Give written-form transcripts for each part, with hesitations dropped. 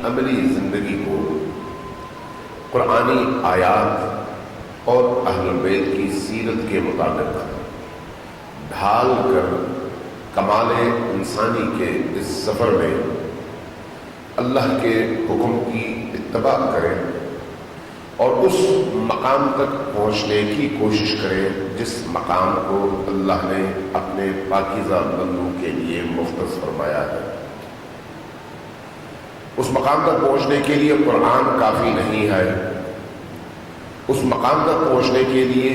عملی زندگی کو قرآنی آیات اور اہل بیت کی سیرت کے مطابق ڈھال کر کمال انسانی کے اس سفر میں اللہ کے حکم کی اتباع کریں اور اس مقام تک پہنچنے کی کوشش کریں جس مقام کو اللہ نے اپنے پاکیزہ بندوں کے لیے مختص فرمایا ہے۔ اس مقام تک پہنچنے کے لیے قرآن کافی نہیں ہے، اس مقام تک پہنچنے کے لیے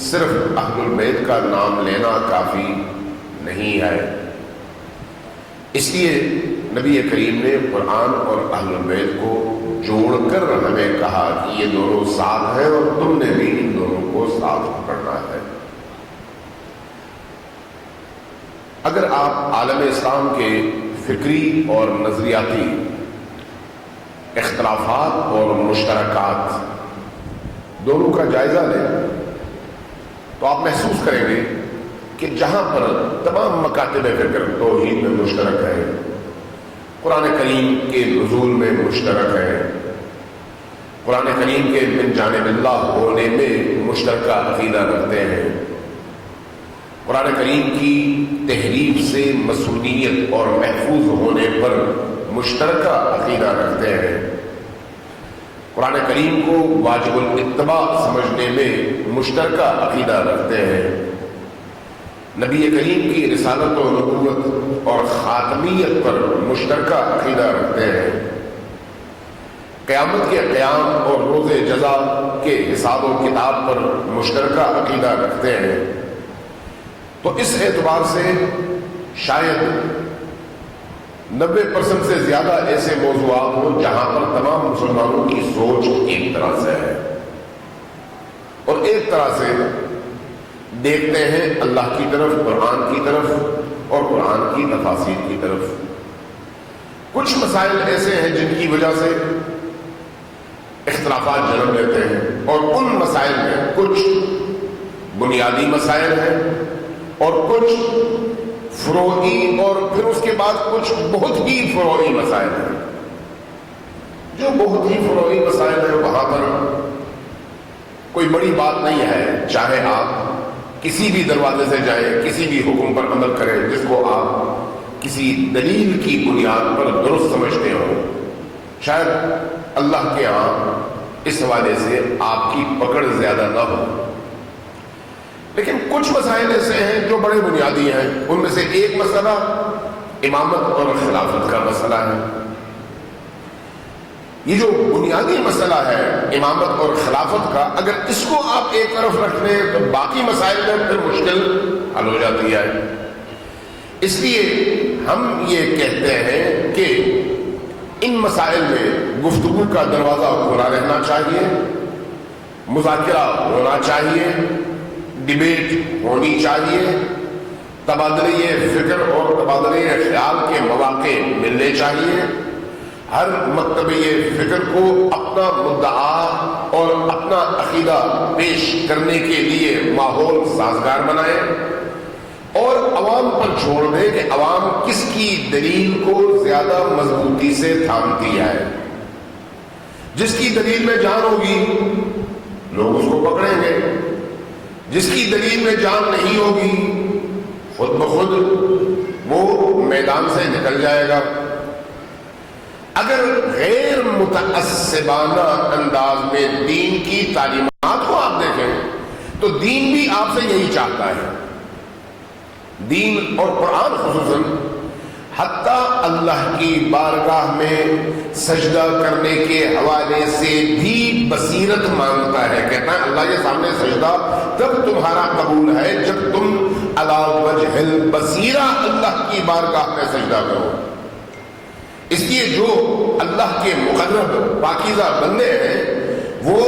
صرف اہل البیت کا نام لینا کافی نہیں ہے۔ اس لیے نبی کریم نے قرآن اور اہل البیت کو جوڑ کر ہمیں کہا کہ یہ دونوں ساتھ ہیں اور تم نے بھی ان دونوں کو ساتھ پکڑنا ہے۔ اگر آپ عالم اسلام کے فکری اور نظریاتی اختلافات اور مشترکات دونوں کا جائزہ لیں تو آپ محسوس کریں گے کہ جہاں پر تمام مکاتب فکر توحید میں مشترک ہے، قرآن کریم کے نزول میں مشترک ہے، قرآن کریم کے من جانب اللہ ہونے میں مشترکہ عقیدہ رکھتے ہیں، قرآن کریم کی تحریف سے مصونیت اور محفوظ ہونے پر مشترکہ عقیدہ رکھتے ہیں، قرآن کریم کو واجب الاتباع سمجھنے میں مشترکہ عقیدہ رکھتے ہیں، نبی کریم کی رسالت و نبوت اور خاتمیت پر مشترکہ عقیدہ رکھتے ہیں، قیامت کے قیام اور روز جزا کے حساب و کتاب پر مشترکہ عقیدہ رکھتے ہیں۔ تو اس اعتبار سے شاید 90% سے زیادہ ایسے موضوعات ہوں جہاں پر تمام مسلمانوں کی سوچ ایک طرح سے ہے اور ایک طرح سے دیکھتے ہیں اللہ کی طرف، قرآن کی طرف اور قرآن کی تفاسیر کی طرف۔ کچھ مسائل ایسے ہیں جن کی وجہ سے اختلافات جنم لیتے ہیں اور ان مسائل میں کچھ بنیادی مسائل ہیں اور کچھ فروعی اور پھر اس کے بعد کچھ بہت ہی فروعی مسائل ہیں۔ جو بہت ہی فروعی مسائل ہیں وہاں پر کوئی بڑی بات نہیں ہے، چاہے آپ کسی بھی دروازے سے جائیں، کسی بھی حکم پر عمل کریں جس کو آپ کسی دلیل کی بنیاد پر درست سمجھتے ہو، شاید اللہ کے ہاں اس حوالے سے آپ کی پکڑ زیادہ نہ ہو۔ لیکن کچھ مسائل ایسے ہیں جو بڑے بنیادی ہیں، ان میں سے ایک مسئلہ امامت اور خلافت کا مسئلہ ہے۔ یہ جو بنیادی مسئلہ ہے امامت اور خلافت کا، اگر اس کو آپ ایک طرف رکھ لیں تو باقی مسائل میں پھر مشکل حل ہو جاتی ہے۔ اس لیے ہم یہ کہتے ہیں کہ ان مسائل میں گفتگو کا دروازہ کھلا رہنا چاہیے، مذاکرہ ہونا چاہیے، ڈیبیٹ ہونی چاہیے، تبادلہ فکر اور تبادلہ خیال کے مواقع ملنے چاہیے، ہر مکتبہ فکر کو اپنا مدعا اور اپنا عقیدہ پیش کرنے کے لیے ماحول سازگار بنائیں اور عوام پر چھوڑ دیں کہ عوام کس کی دلیل کو زیادہ مضبوطی سے تھامتی ہے۔ جس کی دلیل میں جان ہوگی لوگ اس کو پکڑیں گے، جس کی دلیل میں جان نہیں ہوگی خود بخود وہ میدان سے نکل جائے گا۔ اگر غیر متعصبانہ انداز میں دین کی تعلیمات کو آپ دیکھیں تو دین بھی آپ سے یہی چاہتا ہے، دین اور قرآن خصوصاً حتیٰ اللہ کی بارگاہ میں سجدہ کرنے کے حوالے سے بھی بصیرت مانگتا ہے۔ کہتا ہے اللہ کے سامنے سجدہ تب تمہارا قبول ہے جب تم علی وجہ البصیرہ اللہ کی بارگاہ میں سجدہ کرو۔ اس لیے جو اللہ کے مقرب پاکیزہ بندے ہیں وہ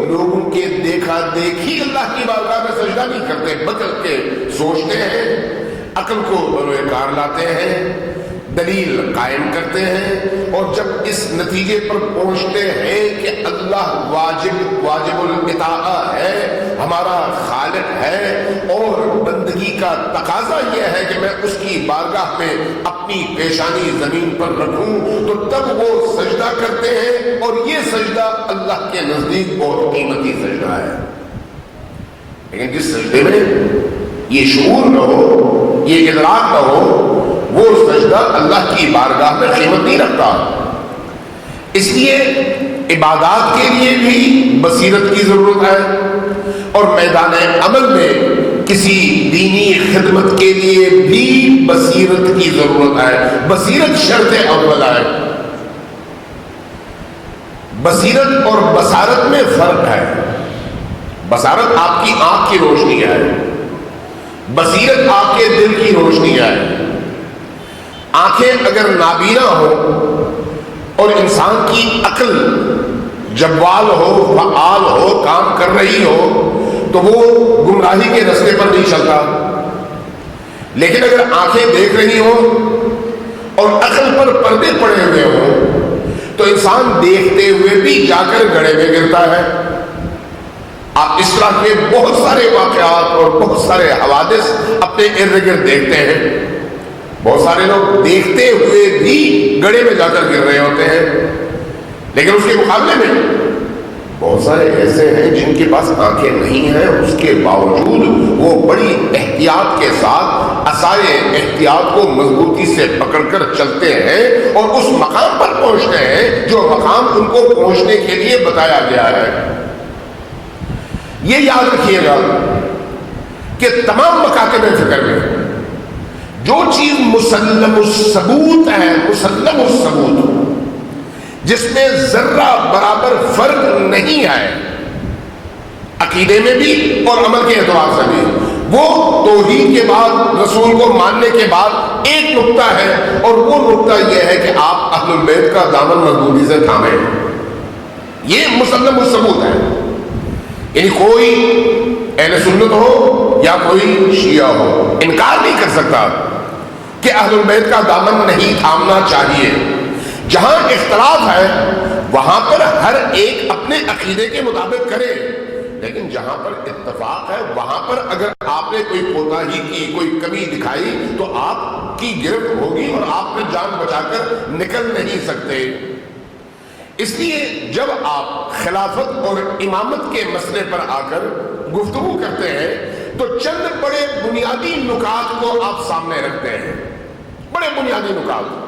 لوگوں کے دیکھا دیکھی اللہ کی بارگاہ میں سجدہ نہیں کرتے بلکہ سوچتے ہیں، عقل کو بروئے کار لاتے ہیں، دلیل قائم کرتے ہیں اور جب اس نتیجے پر پہنچتے ہیں کہ اللہ واجب الاطاعہ ہے، ہمارا خالق ہے اور بندگی کا تقاضا یہ ہے کہ میں اس کی بارگاہ میں اپنی پیشانی زمین پر رکھوں، تو تب وہ سجدہ کرتے ہیں اور یہ سجدہ اللہ کے نزدیک بہت قیمتی سجدہ ہے، لیکن جس سجدے میں یہ شعور نہ ہو، یہ ادراک نہ ہو، وہ سجدہ اللہ کی بارگاہ میں قیمت نہیں رکھتا۔ اس لیے عبادات کے لیے بھی بصیرت کی ضرورت ہے، اور میدان عمل میں کسی دینی خدمت کے لیے بھی بصیرت کی ضرورت ہے۔ بصیرت شرط اول ہے۔ بصیرت اور بصارت میں فرق ہے۔ بصارت آپ کی آنکھ کی روشنی ہے، بصیرت آپ کے دل کی روشنی ہے۔ آنکھیں اگر نابینا ہو اور انسان کی عقل جوال ہو، فعال ہو، کام کر رہی ہو، تو وہ گمراہی کے رستے پر نہیں چلتا۔ لیکن اگر آنکھیں دیکھ رہی ہوں اور عقل پر پردے پڑے ہوئے ہوں تو انسان دیکھتے ہوئے بھی جا کر گڑھے میں گرتا ہے۔ آپ اس طرح کے بہت سارے واقعات اور بہت سارے حوادث اپنے ارد گرد دیکھتے ہیں۔ بہت سارے لوگ دیکھتے ہوئے بھی گڑھے میں جا کر گر رہے ہوتے ہیں، لیکن اس کے مقابلے میں بہت سارے ایسے ہیں جن کے پاس آنکھیں نہیں ہیں، اس کے باوجود وہ بڑی احتیاط کے ساتھ عصائے احتیاط کو مضبوطی سے پکڑ کر چلتے ہیں اور اس مقام پر پہنچتے ہیں جو مقام ان کو پہنچنے کے لیے بتایا گیا ہے۔ یہ یاد رکھیے گا کہ تمام مکاتب فکر میں جو چیز مسلم الثبوت ہے، مسلم الثبوت، جس میں ذرہ برابر فرق نہیں ہے عقیدے میں بھی اور عمل کے اعتبار سے بھی، وہ توحید کے بعد رسول کو ماننے کے بعد ایک نقطہ ہے، اور وہ نقطہ یہ ہے کہ آپ اہل البیت کا دامن مضبوطی سے تھامیں۔ یہ مسلم الثبوت ہے، یعنی کوئی اہل سنت ہو یا کوئی شیعہ ہو انکار نہیں کر سکتا کہ اہل البیت کا دامن نہیں تھامنا چاہیے۔ جہاں اختلاف ہے وہاں پر ہر ایک اپنے عقیدے کے مطابق کرے، لیکن جہاں پر اتفاق ہے وہاں پر اگر آپ نے کوئی کوتاہی کی، کوئی کمی دکھائی، تو آپ کی گرفت ہوگی اور آپ پھر جان بچا کر نکل نہیں سکتے۔ اس لیے جب آپ خلافت اور امامت کے مسئلے پر آ کر گفتگو کرتے ہیں تو چند بڑے بنیادی نکات کو آپ سامنے رکھتے ہیں، بڑے بنیادی نکات۔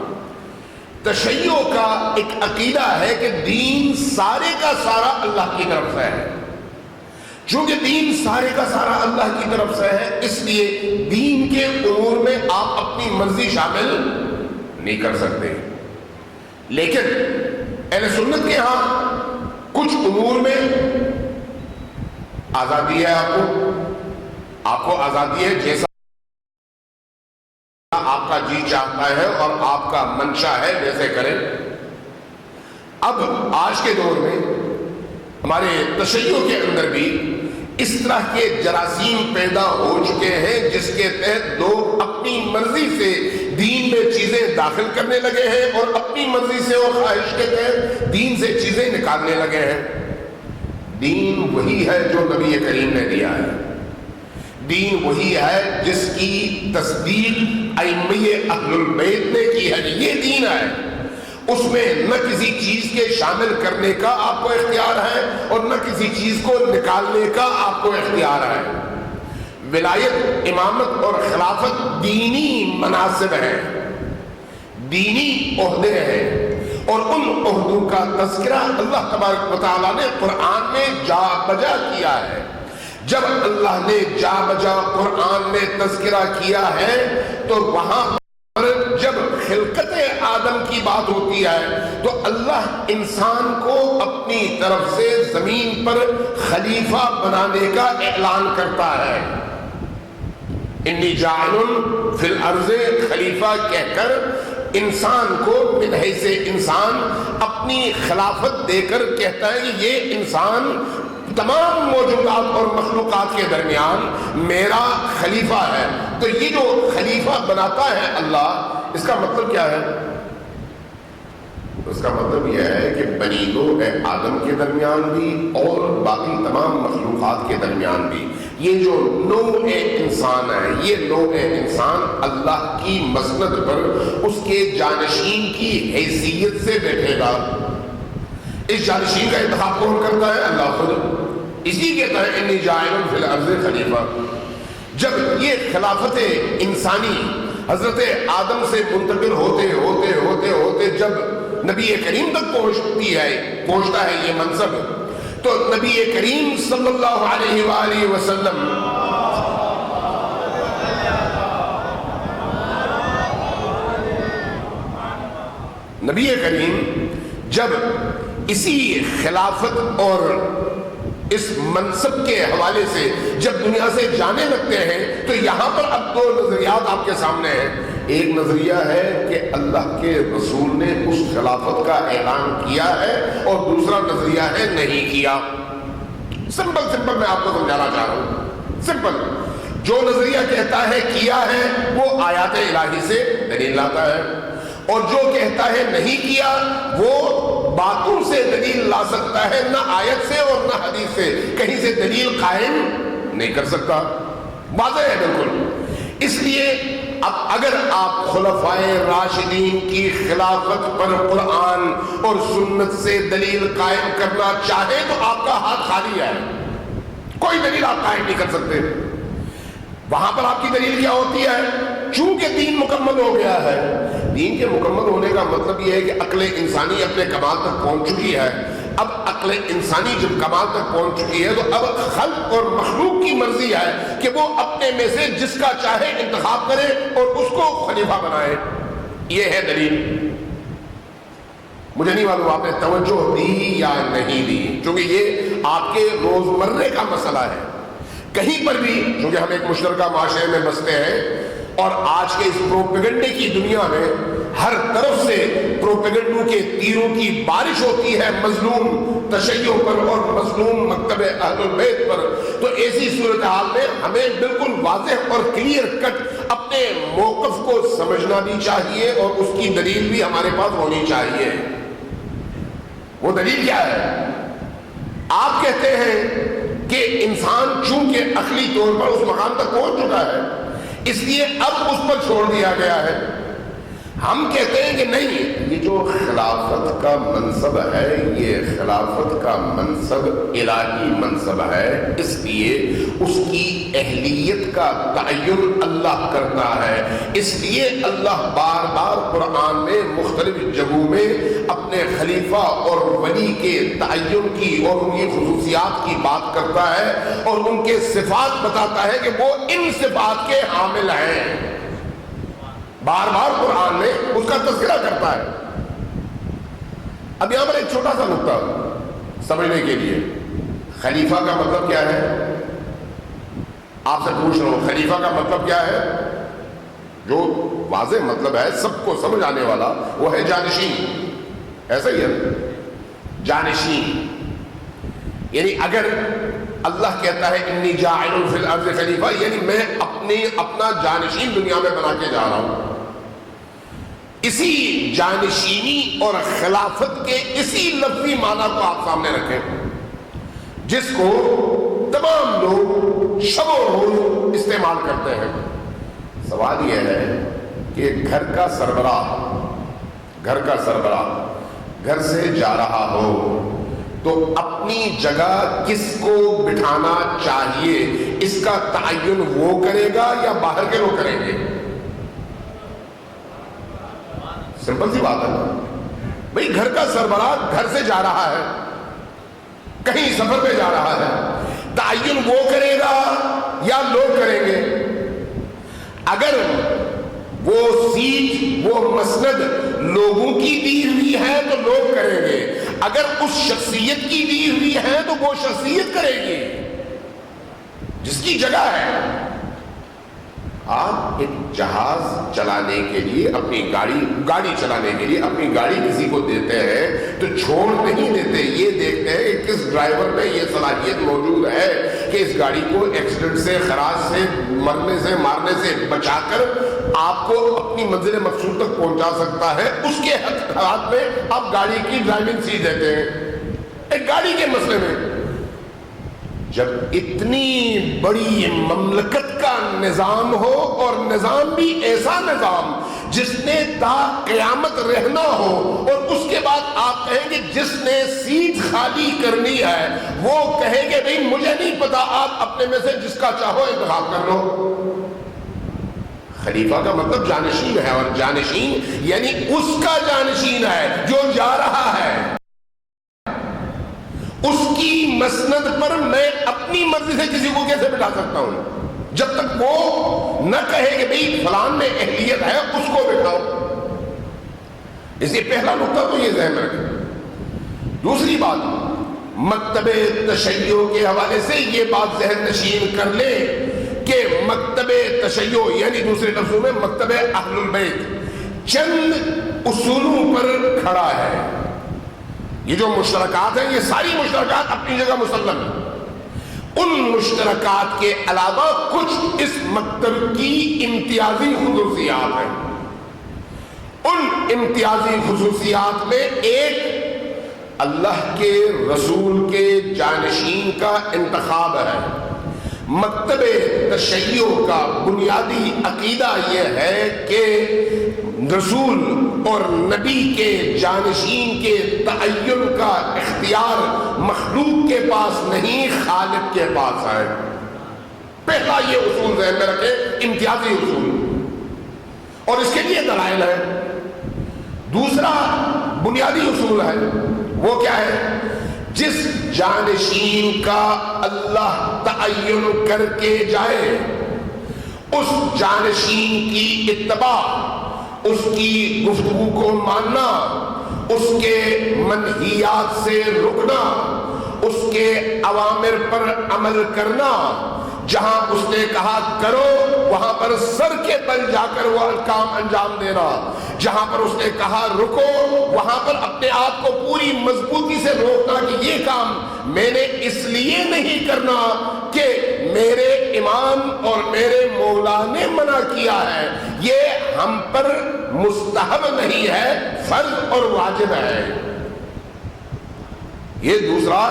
تشیع کا ایک عقیدہ ہے کہ دین سارے کا سارا اللہ کی طرف سے ہے۔ چونکہ دین سارے کا سارا اللہ کی طرف سے ہے، اس لیے دین کے امور میں آپ اپنی مرضی شامل نہیں کر سکتے۔ لیکن اہل سنت کے ہاں کچھ امور میں آزادی ہے، آپ کو آزادی ہے، جیسا آپ کا جی چاہتا ہے اور آپ کا منشا ہے ویسے کریں۔ اب آج کے دور میں ہمارے تشیع کے اندر بھی اس طرح کے جراثیم پیدا ہو چکے ہیں جس کے تحت لوگ اپنی مرضی سے دین میں چیزیں داخل کرنے لگے ہیں اور اپنی مرضی سے اور خواہش کے تحت دین سے چیزیں نکالنے لگے ہیں۔ دین وہی ہے جو نبی کریم نے دیا ہے، دین وہی ہے جس کی تصدیق ائمہ اہل البیت نے کی ہے، یہ دین ہے۔ اس میں نہ کسی چیز کے شامل کرنے کا آپ کو اختیار ہے اور نہ کسی چیز کو نکالنے کا آپ کو اختیار ہے۔ ولایت، امامت اور خلافت دینی مناصب ہیں، دینی عہدے ہیں، اور ان عہدوں کا تذکرہ اللہ تبارک و تعالیٰ نے قرآن میں جا بجا کیا ہے۔ جب اللہ نے جا بجا قرآن میں تذکرہ کیا ہے تو وہاں پر جب خلقت آدم کی بات ہوتی ہے تو اللہ انسان کو اپنی طرف سے زمین پر خلیفہ بنانے کا اعلان کرتا ہے۔ انی جاعل فی الارض خلیفہ کہہ کر انسان کو من حیث انسان اپنی خلافت دے کر کہتا ہے کہ یہ انسان تمام موجودات اور مخلوقات کے درمیان میرا خلیفہ ہے۔ تو یہ جو خلیفہ بناتا ہے اللہ، اس کا مطلب کیا ہے؟ اس کا مطلب یہ ہے کہ بنی نوع آدم کے درمیان بھی اور باقی تمام مخلوقات کے درمیان بھی یہ جو نوع انسان ہے، یہ نوع انسان اللہ کی مسند پر اس کے جانشین کی حیثیت سے بیٹھے گا۔ اس جانشین کا انتخاب کون کرتا ہے؟ اللہ خود۔ اسی کہتا ہے انی جاعل فی الارض خلیفہ۔ جب یہ خلافت انسانی حضرت آدم سے منتقل ہوتے ہوتے ہوتے ہوتے جب نبی کریم تک پہنچتا ہے یہ منصب، تو نبی کریم صلی اللہ علیہ وآلہ وسلم نبی کریم جب اسی خلافت اور اس منصب کے حوالے سے جب دنیا سے جانے لگتے ہیں تو یہاں پر اب دو نظریات آپ کے سامنے ہیں۔ ایک نظریہ ہے کہ اللہ کے رسول نے اس خلافت کا اعلان کیا ہے، اور دوسرا نظریہ ہے نہیں کیا۔ سمپل میں آپ کو سمجھانا چاہ رہا ہوں، سمپل۔ جو نظریہ کہتا ہے کیا ہے وہ آیات الہی سے دلیل لاتا ہے، اور جو کہتا ہے نہیں کیا وہ باتوں سے دلیل لا سکتا ہے، نہ آیت سے اور نہ حدیث سے کہیں سے دلیل قائم نہیں کر سکتا۔ واضح ہے بالکل۔ اس لیے اب اگر آپ خلفائے راشدین کی خلافت پر قرآن اور سنت سے دلیل قائم کرنا چاہیں تو آپ کا ہاتھ خالی ہے، کوئی دلیل آپ قائم نہیں کر سکتے۔ وہاں پر آپ کی دلیل کیا ہوتی ہے؟ چونکہ دین مکمل ہو گیا ہے۔ دین کے مکمل ہونے کا مطلب یہ ہے کہ عقل انسانی اپنے کمال تک پہنچ چکی ہے۔ اب عقل انسانی جب کمال تک پہنچ چکی ہے تو اب خلق اور مخلوق کی مرضی ہے کہ وہ اپنے میں سے جس کا چاہے انتخاب کرے اور اس کو خلیفہ بنائے۔ یہ ہے دلیل۔ مجھے نہیں معلوم آپ نے توجہ دی یا نہیں دی، کیونکہ یہ آپ کے روزمرے کا مسئلہ ہے۔ کہیں پر بھی چونکہ ہم ایک مشترکہ معاشرے میں بستے ہیں، اور آج کے اس پروپیگنڈے کی دنیا میں ہر طرف سے پروپیگنڈوں کے تیروں کی بارش ہوتی ہے مظلوم تشیع پر اور مظلوم مکتب اہل البیت پر، تو ایسی صورتحال میں ہمیں بالکل واضح اور کلیئر کٹ اپنے موقف کو سمجھنا بھی چاہیے، اور اس کی دلیل بھی ہمارے پاس ہونی چاہیے۔ وہ دلیل کیا ہے؟ آپ کہتے ہیں کہ انسان چونکہ عقلی طور پر اس مقام تک پہنچ چکا ہے اس لیے اب اس پر چھوڑ دیا گیا ہے۔ ہم کہتے ہیں کہ نہیں، یہ جو خلافت کا منصب ہے یہ خلافت کا منصب الہی منصب ہے، اس لیے اس کی اہلیت کا تعین اللہ کرتا ہے۔ اس لیے اللہ بار بار قرآن میں مختلف جگہوں میں اپنے خلیفہ اور ولی کے تعین کی اور ان کی خصوصیات کی بات کرتا ہے، اور ان کے صفات بتاتا ہے کہ وہ ان صفات کے حامل ہیں۔ بار بار قرآن میں اس کا تذکرہ کرتا ہے۔ اب یہاں پر ایک چھوٹا سا نقطہ سمجھنے کے لیے، خلیفہ کا مطلب کیا ہے؟ آپ سے پوچھ رہا ہوں، خلیفہ کا مطلب کیا ہے؟ جو واضح مطلب ہے سب کو سمجھ آنے والا، وہ ہے جانشین۔ ایسا ہی ہے، جانشین۔ یعنی اگر اللہ کہتا ہے انی جاعل فی الارض خلیفہ، یعنی میں اپنا جانشین دنیا میں بنا کے جا رہا ہوں۔ اسی جانشینی اور خلافت کے اسی لفظی معنی کو آپ سامنے رکھیں، جس کو تمام لوگ شب و روز استعمال کرتے ہیں۔ سوال یہ ہے کہ گھر کا سربراہ گھر سے جا رہا ہو تو اپنی جگہ کس کو بٹھانا چاہیے، اس کا تعین وہ کرے گا یا باہر کے لوگ کریں گے؟ سمپل سی بات ہے بھئی، گھر کا سربراہ گھر سے جا رہا ہے، کہیں سفر پہ جا رہا ہے، تعین وہ کرے گا یا لوگ کریں گے؟ اگر وہ سیٹ وہ مسند لوگوں کی دی ہوئی ہے تو لوگ کریں گے، اگر اس شخصیت کی دی ہوئی ہے تو وہ شخصیت کرے گی جس کی جگہ ہے۔ آپ ایک جہاز چلانے کے لیے اپنی گاڑی چلانے کے لیے اپنی گاڑی کسی کو دیتے ہیں تو چھوڑ نہیں دیتے، یہ دیکھتے ہیں کہ کس ڈرائیور میں یہ صلاحیت موجود ہے کہ اس گاڑی کو ایکسیڈنٹ سے، خراش سے، مرنے سے، مارنے سے بچا کر آپ کو اپنی منزل مقصود تک پہنچا سکتا ہے۔ اس کے ہاتھ میں آپ گاڑی کی ڈرائیونگ سیٹ دیتے ہیں۔ ایک گاڑی کے مسئلے میں جب اتنی بڑی مملکت کا نظام ہو اور نظام بھی ایسا نظام جس نے تا قیامت رہنا ہو، اور اس کے بعد آپ کہیں گے جس نے سیٹ خالی کرنی ہے وہ کہے گے بھئی مجھے نہیں پتا، آپ اپنے میں سے جس کا چاہو انتخاب کر لو۔ خلیفہ کا مطلب جانشین ہے، اور جانشین یعنی اس کا جانشین ہے جو جا رہا ہے۔ اس کی مسند پر میں اپنی مرضی سے کسی کو کیسے بٹھا سکتا ہوں؟ جب تک وہ نہ کہے کہ بھئی فلان میں اہلیت ہے اس کو بٹھاؤ۔ اس لیے پہلا نقطہ تو یہ ذہن میں رکھیں۔ دوسری بات، مکتب تشیع کے حوالے سے یہ بات ذہن نشین کر لیں کہ مکتب تشیع یعنی دوسرے لفظوں میں مکتب اہل البیت چند اصولوں پر کھڑا ہے۔ یہ جو مشترکات ہیں یہ ساری مشترکات اپنی جگہ مسلم ہیں، ان مشترکات کے علاوہ کچھ اس مکتب کی امتیازی خصوصیات ہیں۔ ان امتیازی خصوصیات میں ایک اللہ کے رسول کے جانشین کا انتخاب ہے۔ مکتب تشیع کا بنیادی عقیدہ یہ ہے کہ رسول اور نبی کے جانشین کے تعین کا اختیار مخلوق کے پاس نہیں، خالق کے پاس ہے۔ پہلا یہ اصول ذہن میں رکھیں، امتیازی اصول، اور اس کے لیے دلائل ہے۔ دوسرا بنیادی اصول ہے، وہ کیا ہے؟ جس جانشین کا اللہ تعین کر کے جائے اس جانشین کی اتباع، اس کی گفتگو کو ماننا، اس کے منہیات سے رکنا، اس کے اوامر پر عمل کرنا، جہاں اس نے کہا کرو وہاں پر سر کے بل جا کر وہ کام انجام دینا، جہاں پر اس نے کہا رکو وہاں پر اپنے آپ کو پوری مضبوطی سے روکنا کہ یہ کام میں نے اس لیے نہیں کرنا کہ میرے امام اور میرے مولا نے منع کیا ہے، یہ ہم پر مستحب نہیں ہے، فرض اور واجب ہے۔ یہ دوسرا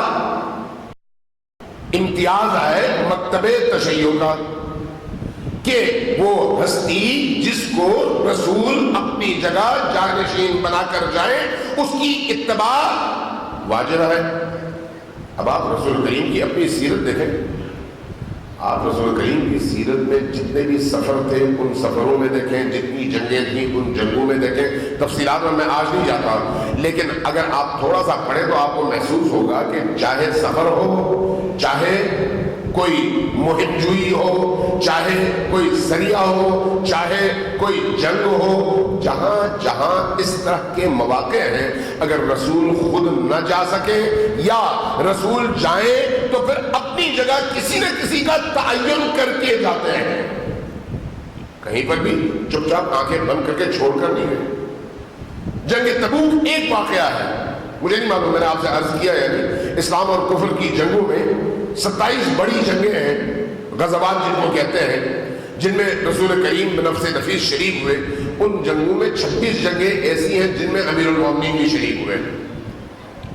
امتیاز ہے مکتب تشیع کا کہ وہ ہستی جس کو رسول اپنی جگہ جانشین بنا کر جائیں اس کی اتباع واجب ہے۔ اب آپ رسول کریم کی اپنی سیرت دیکھیں، آپ رسول کریم کی سیرت میں جتنے بھی سفر تھے ان سفروں میں دیکھیں، جتنی جنگیں تھیں ان جنگوں میں دیکھیں، تفصیلات میں آج نہیں جاتا، لیکن اگر آپ تھوڑا سا پڑھیں تو آپ کو محسوس ہوگا کہ چاہے سفر ہو، چاہے کوئی مہم جوئی ہو، چاہے کوئی ذریعہ ہو، چاہے کوئی جنگ ہو، جہاں جہاں اس طرح کے مواقع ہیں اگر رسول خود نہ جا سکے یا رسول جائیں تو پھر اپنی جگہ کسی نہ کسی کا تعین کر کے جاتے ہیں، کہیں پر بھی چپ چاپ آنکھیں بند کر کے چھوڑ کر نہیں گئے۔ جنگ تبوک ایک واقعہ ہے، مجھے نہیں معلوم، میں نے آپ سے عرض کیا یعنی اسلام اور کفر کی جنگوں میں 27 بڑی جنگیں ہیں، غزوات جن کو کہتے ہیں، جن میں رسول کریم بنفس نفیس شریک ہوئے۔ ان جنگوں میں 26 جنگیں ایسی ہیں جن میں امیر المومنین بھی شریک ہوئے۔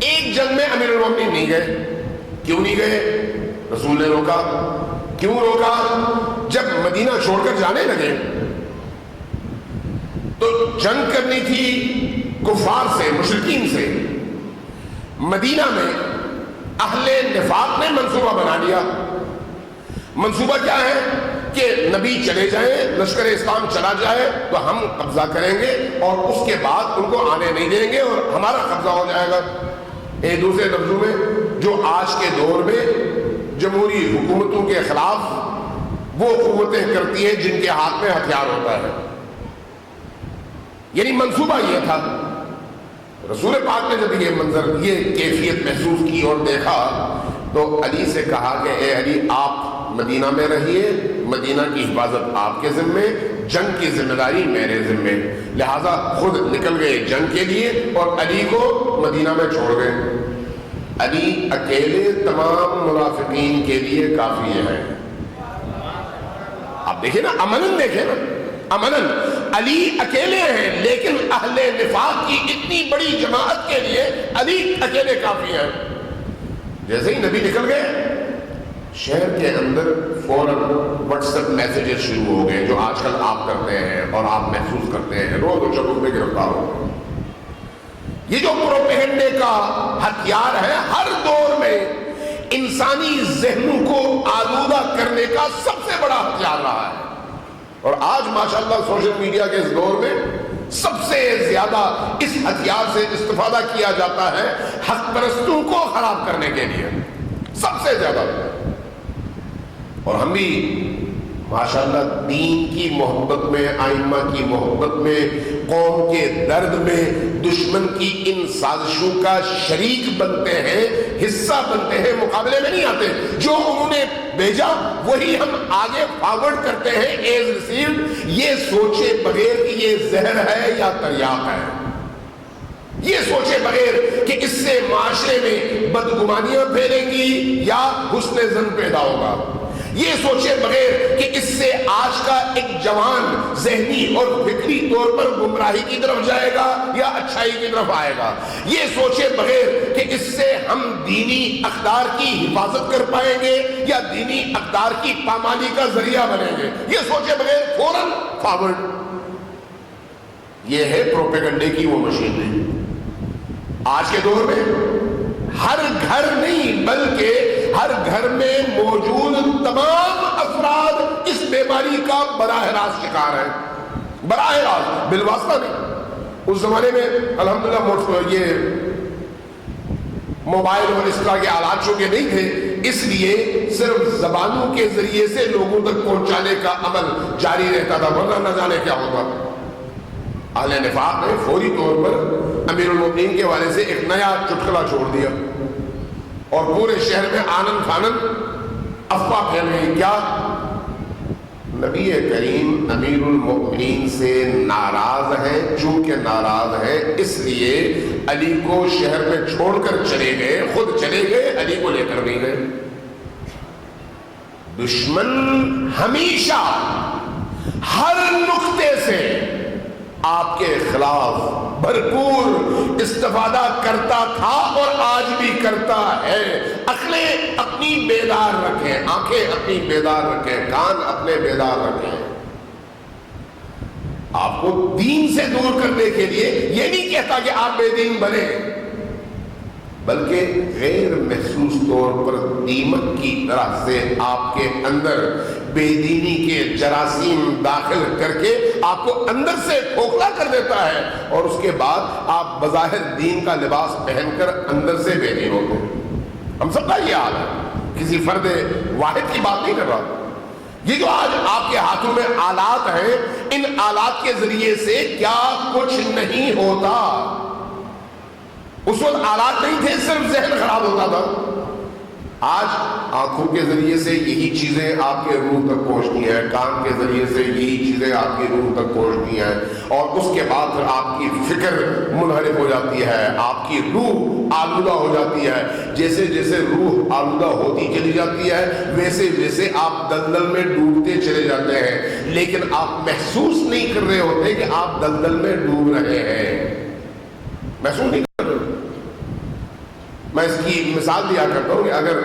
ایک جنگ میں امیر المومنین نہیں گئے۔ کیوں نہیں گئے؟ رسول نے روکا۔ کیوں روکا؟ جب مدینہ چھوڑ کر جانے لگے تو جنگ کرنی تھی کفار سے، مشرکین سے۔ مدینہ میں اہل نفاق نے منصوبہ بنا لیا۔ منصوبہ کیا ہے کہ نبی چلے جائیں، لشکر اسلام چلا جائے تو ہم قبضہ کریں گے اور اس کے بعد ان کو آنے نہیں دیں گے اور ہمارا قبضہ ہو جائے گا۔ ایک دوسرے لفظوں میں جو آج کے دور میں جمہوری حکومتوں کے خلاف وہ قوتیں کرتی ہیں جن کے ہاتھ میں ہتھیار ہوتا ہے، یعنی منصوبہ یہ تھا۔ رسول پاک نے جب یہ منظر، یہ کیفیت محسوس کی اور دیکھا تو علی سے کہا کہ اے علی آپ مدینہ میں رہیے، مدینہ کی حفاظت آپ کے ذمے، جنگ کی ذمہ داری میرے ذمے، لہذا خود نکل گئے جنگ کے لیے اور علی کو مدینہ میں چھوڑ گئے۔ علی اکیلے تمام منافقین کے لیے کافی ہے۔ آپ دیکھیں نا، امنن دیکھیں نا، امنن علی اکیلے ہیں لیکن اہل نفاق کی اتنی بڑی جماعت کے لیے علی اکیلے کافی ہیں۔ جیسے ہی نبی نکل گئے شہر کے اندر فوراً واٹس ایپ میسیجز شروع ہو گئے جو آج کل آپ کرتے ہیں اور آپ محسوس کرتے ہیں، روز و شب میں گرفتار ہو گئے۔ یہ جو پروپیگنڈے کا ہتھیار ہے ہر دور میں انسانی ذہنوں کو آلودہ کرنے کا سب سے بڑا ہتھیار رہا ہے، اور آج ماشاءاللہ سوشل میڈیا کے اس دور میں سب سے زیادہ اس ہتھیار سے استفادہ کیا جاتا ہے حق پرستوں کو خراب کرنے کے لیے، سب سے زیادہ۔ اور ہم بھی ماشاءاللہ دین کی محبت میں، آئمہ کی محبت میں، قوم کے درد میں دشمن کی ان سازشوں کا شریک بنتے ہیں، حصہ بنتے ہیں، مقابلے میں نہیں آتے۔ جو انہوں نے بھیجا وہی ہم آگے فارورڈ کرتے ہیں ایز ریسیوڈ، یہ سوچے بغیر کہ یہ زہر ہے یا تریاق ہے، یہ سوچے بغیر کہ اس سے معاشرے میں بدگمانیاں پھیلیں گی یا حسن ظن پیدا ہوگا، یہ سوچے بغیر کہ اس سے آج کا ایک جوان ذہنی اور فکری طور پر گمراہی کی طرف جائے گا یا اچھائی کی طرف آئے گا، یہ سوچے بغیر کہ اس سے ہم دینی اقدار کی حفاظت کر پائیں گے یا دینی اقدار کی پامالی کا ذریعہ بنیں گے، یہ سوچے بغیر فوراً فارورڈ۔ یہ ہے پروپیگنڈے کی وہ مشینری۔ آج کے دور میں ہر گھر نہیں بلکہ ہر گھر میں موجود تمام افراد اس بیماری کا براہ راست شکار ہیں، براہ راست، بالواسطہ نہیں۔ اس زمانے میں الحمدللہ یہ موبائل اور اس طرح کے آلات چونکہ نہیں تھے، اس لیے صرف زبانوں کے ذریعے سے لوگوں تک پہنچانے کا عمل جاری رہتا تھا، ورنہ نہ جانے کیا ہوتا۔ اہل نفاق نے فوری طور پر امیر المومنین کے والے سے ایک نیا چٹکلا چھوڑ دیا اور پورے شہر میں آنن فانن افواہ پھیل گئی۔ کیا؟ نبی کریم امیر المومنین سے ناراض ہیں، چونکہ ناراض ہیں اس لیے علی کو شہر میں چھوڑ کر چلے گئے، خود چلے گئے، علی کو لے کر نہیں گئے۔ دشمن ہمیشہ ہر نقطے سے آپ کے خلاف بھرپور استفادہ کرتا تھا اور آج بھی کرتا ہے۔ عقلیں اپنی بیدار رکھیں، آنکھیں اپنی بیدار رکھیں، کان اپنے بیدار رکھیں۔ آپ کو دین سے دور کرنے کے لیے یہ نہیں کہتا کہ آپ بے دین بنے، بلکہ غیر محسوس طور پر دیمک کی طرح سے آپ کے اندر بے دینی کے جراثیم داخل کر کے آپ کو اندر سے کھوکھلا کر دیتا ہے، اور اس کے بعد آپ بظاہر دین کا لباس پہن کر اندر سے بے دین ہوتے ہیں۔ ہم سب کا یہ حال ہے، کسی فرد واحد کی بات نہیں کر رہا۔ یہ جو آج آپ کے ہاتھوں میں آلات ہیں، ان آلات کے ذریعے سے کیا کچھ نہیں ہوتا۔ اس وقت آلات نہیں تھے، صرف ذہن خراب ہوتا تھا۔ آج آنکھوں کے ذریعے سے یہی چیزیں آپ کے روح تک پہنچتی ہیں، کان کے ذریعے سے یہی چیزیں آپ کی روح تک پہنچتی ہیں، اور اس کے بعد پھر آپ کی فکر منحرف ہو جاتی ہے، آپ کی روح آلودہ ہو جاتی ہے۔ جیسے جیسے روح آلودہ ہوتی چلی جاتی ہے ویسے ویسے آپ دلدل میں ڈوبتے چلے جاتے ہیں، لیکن آپ محسوس نہیں کر رہے ہوتے کہ آپ دلدل میں ڈوب رہے ہیں، محسوس نہیں کر رہے۔ میں اس کی مثال دیا کرتا ہوں کہ اگر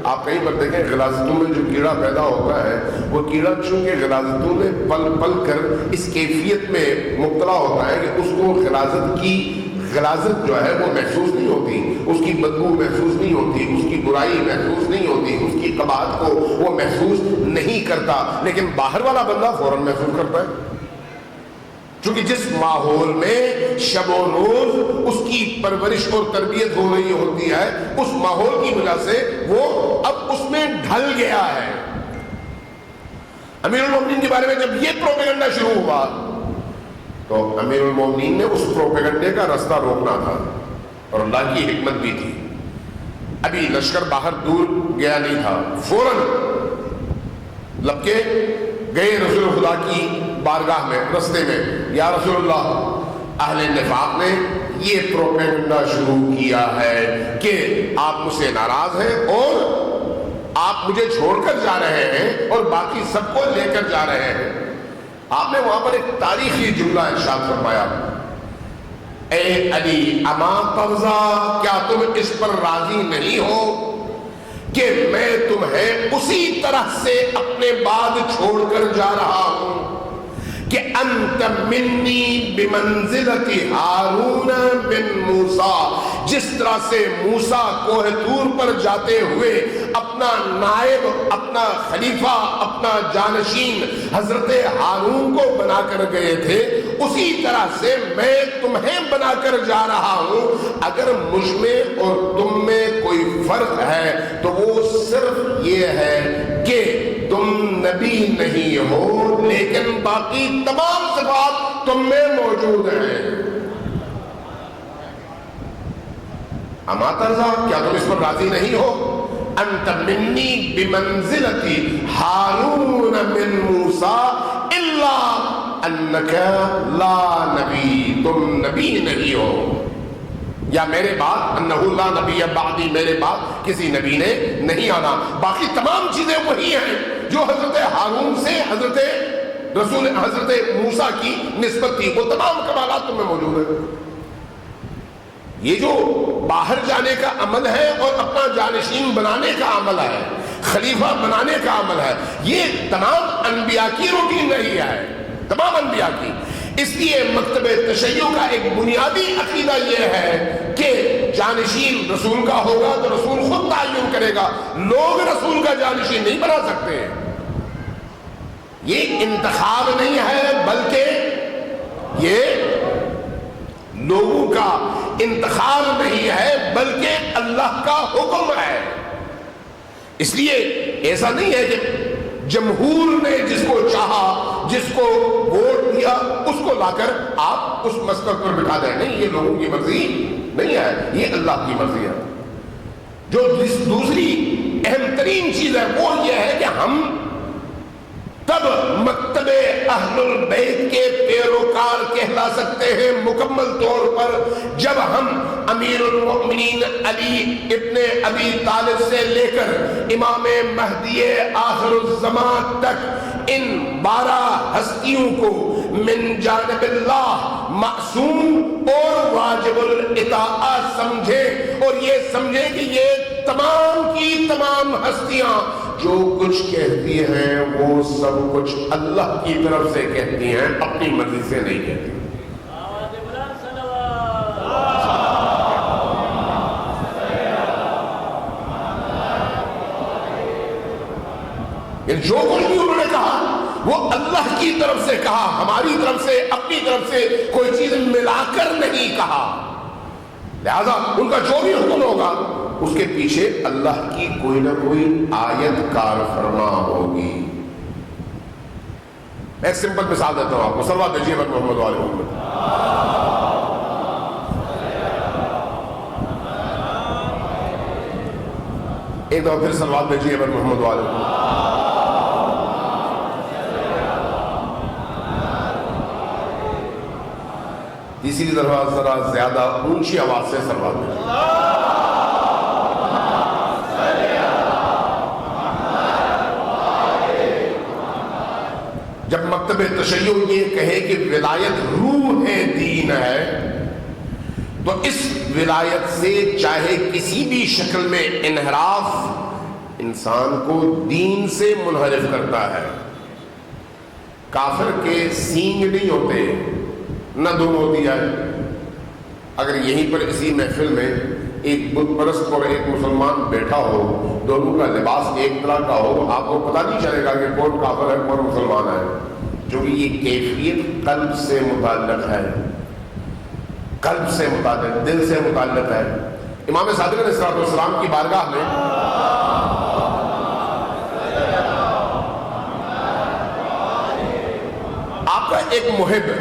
آپ کہیں پر دیکھیں غلاظتوں میں جو کیڑا پیدا ہوتا ہے، وہ کیڑا چونکہ غلاظتوں میں پل پل کر اس کیفیت میں مبتلا ہوتا ہے کہ اس کو غلاظت جو ہے وہ محسوس نہیں ہوتی، اس کی بدبو محسوس نہیں ہوتی، اس کی برائی محسوس نہیں ہوتی، اس کی قباحت کو وہ محسوس نہیں کرتا، لیکن باہر والا بندہ فوراً محسوس کرتا ہے، چونکہ جس ماحول میں شب و روز اس کی پرورش اور تربیت ہو رہی ہوتی ہے، اس ماحول کی وجہ سے وہ اب اس میں ڈھل گیا ہے۔ امیر المومنین کے بارے میں جب یہ پروپیگنڈا شروع ہوا تو امیر المومنین نے اس پروپیگنڈے کا رستہ روکنا تھا، اور اللہ کی حکمت بھی تھی۔ ابھی لشکر باہر دور گیا نہیں تھا، فوراً لپکے گئے رسول خدا کی بارگاہ میں، رستے میں، یا رسول اللہ، اہل نفاق نے یہ پروپیگنڈا شروع کیا ہے کہ آپ مجھ سے ناراض ہیں اور آپ مجھے چھوڑ کر جا رہے ہیں اور باقی سب کو لے کر جا رہے ہیں۔ آپ نے وہاں پر ایک تاریخی جملہ ارشاد فرمایا، اے علی اما ترضا، کیا تم اس پر راضی نہیں ہو کہ میں تمہیں اسی طرح سے اپنے بعد چھوڑ کر جا رہا ہوں کہ انت منی بمنزلت ہارون بن موسیٰ، جس طرح سے موسیٰ کوہ طور پر جاتے ہوئے اپنا نائب، اپنا خلیفہ، اپنا جانشین حضرت ہارون کو بنا کر گئے تھے، اسی طرح سے میں تمہیں بنا کر جا رہا ہوں۔ اگر مجھ میں اور تم میں کوئی فرق ہے تو وہ صرف یہ ہے کہ تم نبی نہیں ہو، لیکن باقی تمام صفات تم میں موجود ہیں۔ اما ترضا، کیا تم اس پر راضی نہیں ہو؟ انت منی بمنزلتی ہارون من موسیٰ الا انک لا نبی، تم نبی نہیں ہو، یا میرے بعد انہ لا نبی بعدی، میرے بعد کسی نبی نے نہیں آنا۔ باقی تمام چیزیں وہی ہیں جو حضرت ہارون سے حضرت موسیٰ کی نسبت تھی، وہ تمام کمالات تم میں موجود ہیں۔ یہ جو باہر جانے کا عمل ہے اور اپنا جانشین بنانے کا عمل ہے، خلیفہ بنانے کا عمل ہے، یہ تمام انبیاء کی روٹین نہیں ہے، تمام انبیاء کی۔ اس لیے مکتب تشیع کا ایک بنیادی عقیدہ یہ ہے کہ جانشین رسول کا ہوگا تو رسول خود تعین کرے گا، لوگ رسول کا جانشین نہیں بنا سکتے۔ یہ انتخاب نہیں ہے بلکہ یہ لوگوں کا انتخاب نہیں ہے بلکہ اللہ کا حکم ہے۔ اس لیے ایسا نہیں ہے کہ جمہور نے جس کو چاہا، جس کو ووٹ دیا، اس کو لا کر آپ اس مسلک پر بٹھا دیں، نہیں، یہ لوگوں کی مرضی نہیں ہے، یہ اللہ کی مرضی ہے۔ جو دوسری اہم ترین چیز ہے وہ یہ ہے کہ ہم تب مکتب اہل البیت کے پیروکار کہلا سکتے ہیں مکمل طور پر جب ہم امیر المؤمنین علی ابن ابی طالب سے لے کر امام مہدی آخر الزمان تک ان 12 ہستیوں کو من جانب اللہ معصوم اور واجب الاطاعت سمجھیں، اور یہ سمجھیں کہ یہ تمام کی تمام ہستیاں جو کچھ کہتی ہیں وہ سب کچھ اللہ کی طرف سے کہتی ہیں، اپنی مرضی سے نہیں کہتی۔ جو کچھ بھی انہوں نے کہا وہ اللہ کی طرف سے کہا، ہماری طرف سے، اپنی طرف سے کوئی چیز ملا کر نہیں کہا۔ لہذا ان کا جو بھی حکم ہوگا اس کے پیچھے اللہ کی کوئی نہ کوئی آیت کار فرما ہوگی۔ میں ایک سمپل مثال دیتا ہوں آپ کو، صلوات بھیجیے بر محمد وآل محمد۔ ایک دفعہ پھر صلوات بھیجیے بر محمد وآل محمد۔ تیسری دفعہ ذرا زیادہ اونچی آواز سے صلوات بھیجیے۔ جب مکتب تشیع یہ کہے کہ ولایت روح دین ہے تو اس ولایت سے چاہے کسی بھی شکل میں انحراف انسان کو دین سے منحرف کرتا ہے۔ کافر کے سینگ نہیں ہوتے، نہ دم ہوتی ہے۔ اگر یہیں پر اسی محفل میں ایک بت پرست اور ایک مسلمان بیٹھا ہو، دونوں کا لباس ایک طرح کا ہو، آپ کو پتہ نہیں چلے گا کہ کون کافر ہے کون مسلمان ہے، جو کہ یہ کیفیت قلب سے متعلق ہے، قلب سے متعلق، دل سے متعلق ہے۔ امام صادق علیہ السلام کی بارگاہ میں آپ کا ایک محب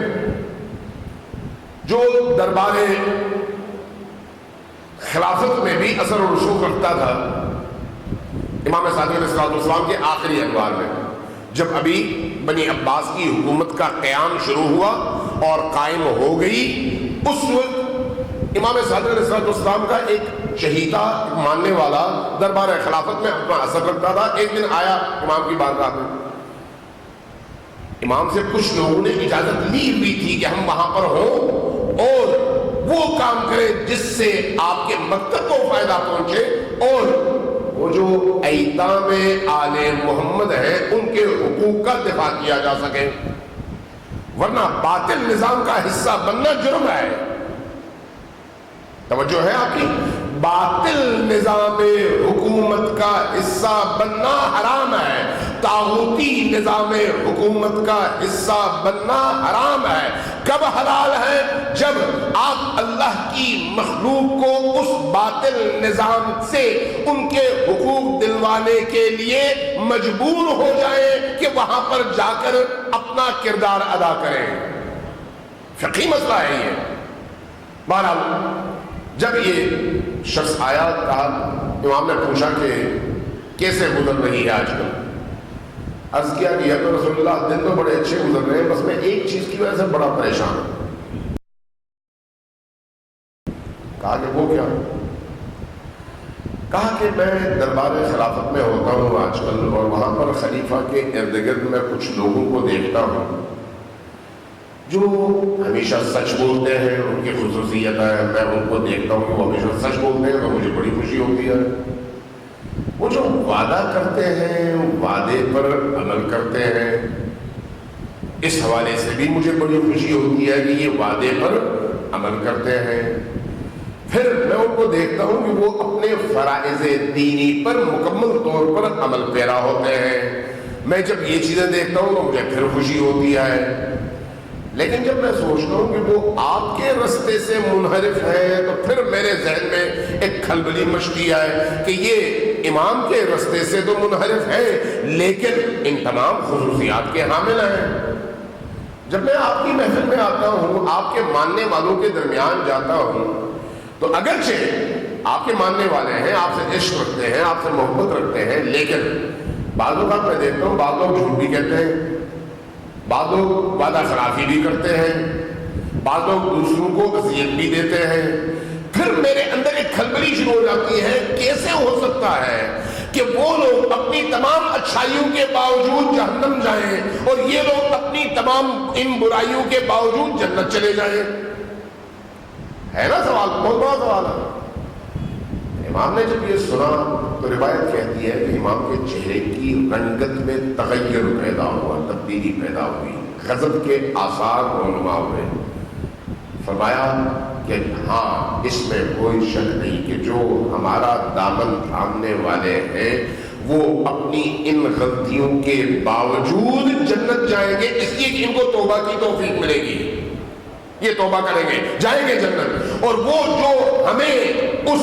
جو دربار خلافت میں بھی اثر و رسوخ رکھتا تھا، امام صادق علیہ السلام کے آخری ادوار میں جب ابھی بنی عباس کی حکومت کا قیام شروع ہوا اور قائم ہو گئی، اس وقت امام صادق علیہ السلام کا ایک چہیتا، ایک ماننے والا دربار خلافت میں اپنا اثر رکھتا تھا۔ ایک دن آیا امام کی بارگاہ میں، امام سے کچھ لوگوں نے اجازت لی ہوئی تھی کہ ہم وہاں پر ہوں اور وہ کام کریں جس سے آپ کے مکتب کو فائدہ پہنچے اور وہ جو ایتام آل محمد ہیں ان کے حقوق کا دفاع کیا جا سکے، ورنہ باطل نظام کا حصہ بننا جرم ہے۔ توجہ ہے آپ کی؟ باطل نظام حکومت کا حصہ بننا حرام ہے، طاغوتی نظام حکومت کا حصہ بننا حرام ہے۔ کب حلال ہے؟ جب آپ اللہ کی مخلوق کو اس باطل نظام سے ان کے حقوق دلوانے کے لیے مجبور ہو جائیں کہ وہاں پر جا کر اپنا کردار ادا کریں۔ فقہی مسئلہ ہے یہ۔ بہرحال جب یہ شخص آیا، کہا، امام نے پوچھا کہ کیسے گزر رہی ہے آج کل؟ عرض کیا کہ یا رسول اللہ دن تو بڑے اچھے گزر رہے ہیں، بس میں ایک چیز کی وجہ سے بڑا پریشان ہوں۔ کہا کہ وہ کیا؟ کہا کہ میں دربار خلافت میں ہوتا ہوں آج کل، اور وہاں پر خلیفہ کے ارد گرد میں کچھ لوگوں کو دیکھتا ہوں جو ہمیشہ سچ بولتے ہیں، ان کی خصوصیت ہے، میں ان کو دیکھتا ہوں کہ وہ ہمیشہ سچ بولتے ہیں تو مجھے بڑی خوشی ہوتی ہے۔ وہ جو وعدہ کرتے ہیں، وعدے پر عمل کرتے ہیں، اس حوالے سے بھی مجھے بڑی خوشی ہوتی ہے کہ یہ وعدے پر عمل کرتے ہیں۔ پھر میں ان کو دیکھتا ہوں کہ وہ اپنے فرائض دینی پر مکمل طور پر عمل پیرا ہوتے ہیں۔ میں جب یہ چیزیں دیکھتا ہوں تو مجھے پھر خوشی ہوتی ہے، لیکن جب میں سوچتا ہوں کہ وہ آپ کے رستے سے منحرف ہیں تو پھر میرے ذہن میں ایک کھلبلی مچتی ہے کہ یہ امام کے رستے سے تو منحرف ہیں لیکن ان تمام خصوصیات کے حامل ہیں۔ جب میں آپ کی محفل میں آتا ہوں، آپ کے ماننے والوں کے درمیان جاتا ہوں، تو اگرچہ آپ کے ماننے والے ہیں، آپ سے عشق رکھتے ہیں، آپ سے محبت رکھتے ہیں، لیکن بعض اوقات میں دیکھتا ہوں بعض لوگ جھوٹ بھی کہتے ہیں، بعض لوگ وعدہ خلافی بھی کرتے ہیں، بعض لوگ دوسروں کو اذیت بھی دیتے ہیں۔ پھر میرے اندر ایک کھلبلی شروع ہو جاتی ہے، کیسے ہو سکتا ہے کہ وہ لوگ اپنی تمام اچھائیوں کے باوجود جہنم جائیں اور یہ لوگ اپنی تمام ان برائیوں کے باوجود جنت چلے جائیں؟ ہے نا سوال، بہت بڑا سوال ہے۔ امام نے جب یہ سنا تو روایت کہتی ہے کہ امام کے چہرے کی رنگت میں تغیر پیدا ہوا، تبدیلی پیدا ہوئی، غضب کے آثار رونما ہوئے۔ فرمایا کہ ہاں، اس میں کوئی شک نہیں کہ جو ہمارا دامن تھامنے والے ہیں وہ اپنی ان غلطیوں کے باوجود جنت جائیں گے، اس لیے کہ ان کو توبہ کی توفیق ملے گی، یہ توبہ کریں گے، جائیں گے جنت۔ اور وہ جو ہمیں اس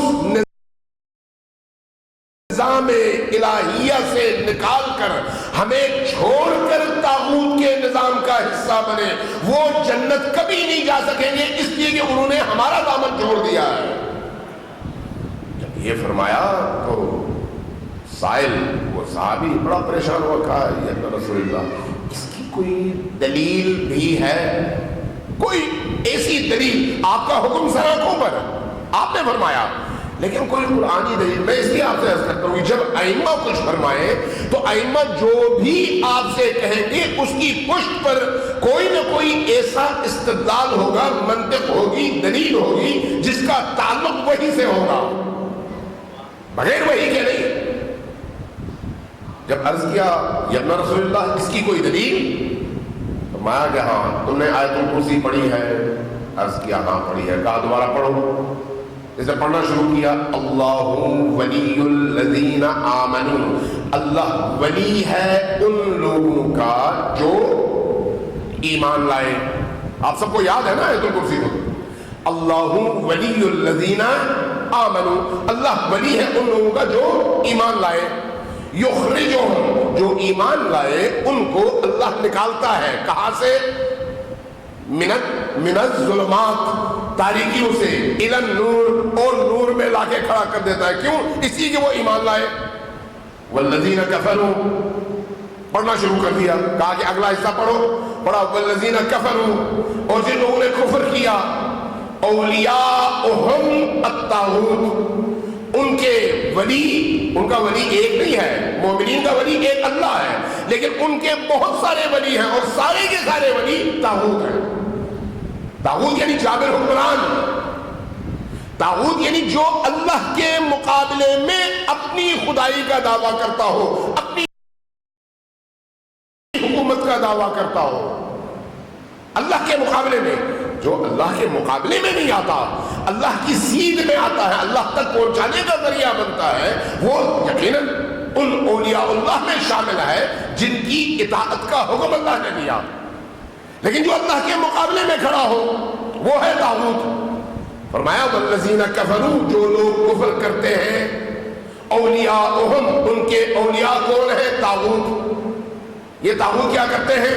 نظام الہیہ سے نکال کر ہمیں چھوڑ کر طاغوت کے نظام کا حصہ بنے، وہ جنت کبھی نہیں جا سکیں گے، اس لیے کہ انہوں نے ہمارا دامن چھوڑ دیا ہے۔ جب یہ فرمایا تو سائل، وہ صحابی، بڑا پریشان ہوا، کہا یا رسول اللہ اس کی کوئی دلیل بھی ہے؟ کوئی ایسی دلیل؟ آپ کا حکم سراکوں پر، آپ نے فرمایا، لیکن کوئی قرآنی دلیل؟ میں اس لیے آپ سے عرض کرتا ہوں کہ جب ائمہ کچھ فرمائیں تو ائمہ جو بھی آپ سے کہیں گے اس کی پشت پر کوئی نہ کوئی ایسا استدلال ہوگا، منطق ہوگی، دلیل ہوگی جس کا تعلق وہی سے ہوگا، بغیر وہی کے نہیں۔ جب عرض کیا یا رسول اللہ اس کی کوئی دلیل؟ فرمایا کہ ہاں، تم نے آیت الکرسی پڑھی ہے؟ عرض کیا ہاں پڑھی ہے۔ کہا دوبارہ پڑھو۔ اس نے پڑھنا شروع کیا، اللہ ولی الذین آمنوا، اللہ ولی ہے ان لوگوں کا جو ایمان لائے۔ آپ سب کو یاد ہے نا آیت الکرسی کو؟ اللہ ولی الذین آمنوا، اللہ ولی ہے ان لوگوں کا جو ایمان لائے، یخرجہم، جو ایمان لائے ان کو اللہ نکالتا ہے، کہاں سے؟ من الظلمات، تاریکیوں سے، الی النور، اور نور میں لا کے کھڑا کر دیتا ہے۔ کیوں؟ اسی کہ وہ ایمان لائے۔ والذین کفروا، پڑھنا شروع کر دیا، کہا کہ اگلا حصہ پڑھو، پڑھا والذین کفروا، اور جن لوگوں نے کفر کیا، اولیاؤہم الطاغوت، ان کے ولی، ان کا ولی ایک نہیں ہے، مومنین کا ولی ایک اللہ ہے، لیکن ان کے بہت سارے ولی ہیں اور سارے کے سارے ولی طاغوت ہیں۔ طاغوت یعنی جابر حکمران، طاغوت یعنی جو اللہ کے مقابلے میں اپنی خدائی کا دعویٰ کرتا ہو، اپنی حکومت کا دعویٰ کرتا ہو، اللہ کے مقابلے میں، جو اللہ کے مقابلے میں نہیں آتا، اللہ کی سیدھ میں آتا ہے، اللہ تک پہنچانے کا ذریعہ بنتا ہے، وہ یقیناً ان اولیاء اللہ میں شامل ہے جن کی اطاعت کا حکم اللہ نے دیا۔ لیکن جو اللہ کے مقابلے میں کھڑا ہو وہ ہے طاغوت۔ فرمایا والذین کفروا، جو لوگ کفر کرتے ہیں، اولیاءہم، ان کے اولیاء کون ہیں؟ طاغوت۔ یہ طاغوت کیا کرتے ہیں؟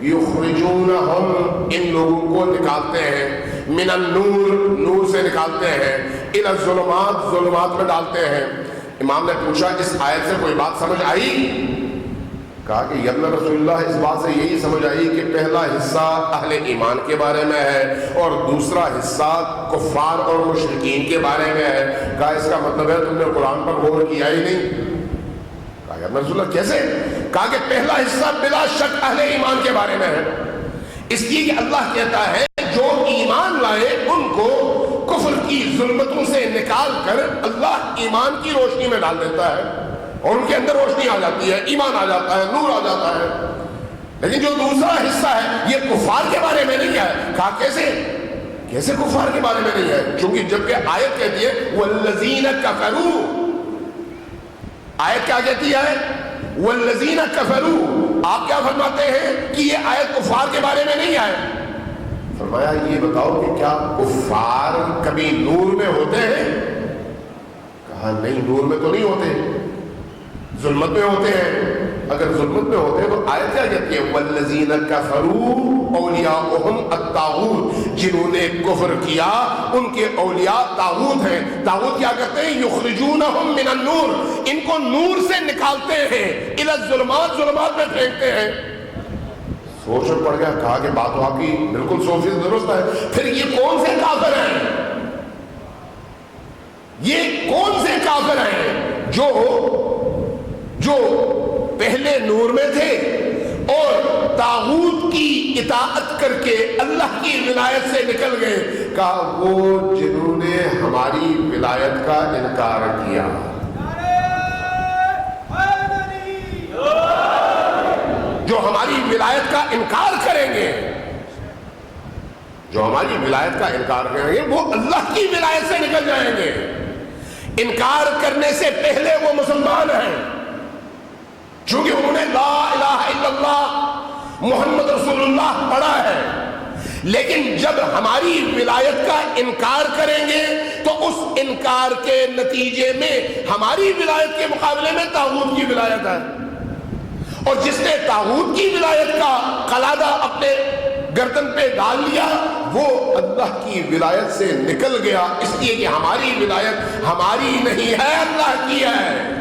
یخرجونہم، ان لوگوں کو نکالتے ہیں، من النور، نور سے نکالتے ہیں، الی الظلمات، ظلمات میں ڈالتے ہیں۔ امام نے پوچھا اس آیت سے کوئی بات سمجھ آئی؟ کہا کہ یا رسول اللہ، اس بات سے یہی سمجھ آئی کہ پہلا حصہ اہل ایمان کے بارے میں ہے اور دوسرا حصہ کفار اور مشرکین کے بارے میں ہے۔ کہا اس کا مطلب ہے تم نے قرآن پر غور کیا ہی نہیں۔ کہا یا رسول اللہ کیسے؟ کہا کہ پہلا حصہ بلا شک اہل ایمان کے بارے میں ہے، اس لیے کہ اللہ کہتا ہے جو ایمان لائے ان کو کفر کی ظلمتوں سے نکال کر اللہ ایمان کی روشنی میں ڈال دیتا ہے اور ان کے اندر روشنی آ جاتی ہے، ایمان آ جاتا ہے، نور آ جاتا ہے۔ لیکن جو دوسرا حصہ ہے یہ کفار کے بارے میں نہیں ہے۔ کہا کیسے کفار کے بارے میں نہیں ہے؟ چونکہ جبکہ آیت کہتی ہے والذین کفروا، آیت کیا کہتی ہے؟ والذین کفروا۔ آپ کیا فرماتے ہیں کہ یہ آیت کفار کے بارے میں نہیں ہے؟ فرمایا یہ بتاؤ کہ کیا کفار کبھی نور میں ہوتے ہیں؟ کہا نہیں، نور میں تو نہیں ہوتے، ظلمت میں ہوتے ہیں۔ اگر ظلمت میں ہوتے ہیں تو آیت کیا کہتی ہے؟ والذین کفروا اولیاؤہم الطاغوت، جنہوں نے کفر کیا ان کے اولیاء طاغوت ہیں۔ طاغوت کیا کرتے ہیں؟ یخرجونہم من النور، ان کو نور سے نکالتے ہیں، الی الظلمات، ظلمات میں پھینکتے ہیں۔ سوچ میں پڑ گیا، کہا کہ بات واقعی بالکل 100% درست ہے۔ پھر یہ کون سے کافر ہیں؟ یہ کون سے کافر ہیں جو پہلے نور میں تھے اور طاغوت کی اطاعت کر کے اللہ کی ولایت سے نکل گئے؟ کہا وہ جنہوں نے ہماری ولایت کا انکار کیا۔ جو ہماری ولایت کا انکار کریں گے، جو ہماری ولایت کا انکار کریں گے وہ اللہ کی ولایت سے نکل جائیں گے۔ انکار کرنے سے پہلے وہ مسلمان ہیں، چونکہ انہوں نے لا الہ الا اللہ محمد رسول اللہ پڑھا ہے، لیکن جب ہماری ولایت کا انکار کریں گے تو اس انکار کے نتیجے میں ہماری ولایت کے مقابلے میں طاغوت کی ولایت ہے، اور جس نے طاغوت کی ولایت کا قلادہ اپنے گردن پہ ڈال لیا وہ اللہ کی ولایت سے نکل گیا، اس لیے کہ ہماری ولایت ہماری نہیں ہے، اللہ کی ہے۔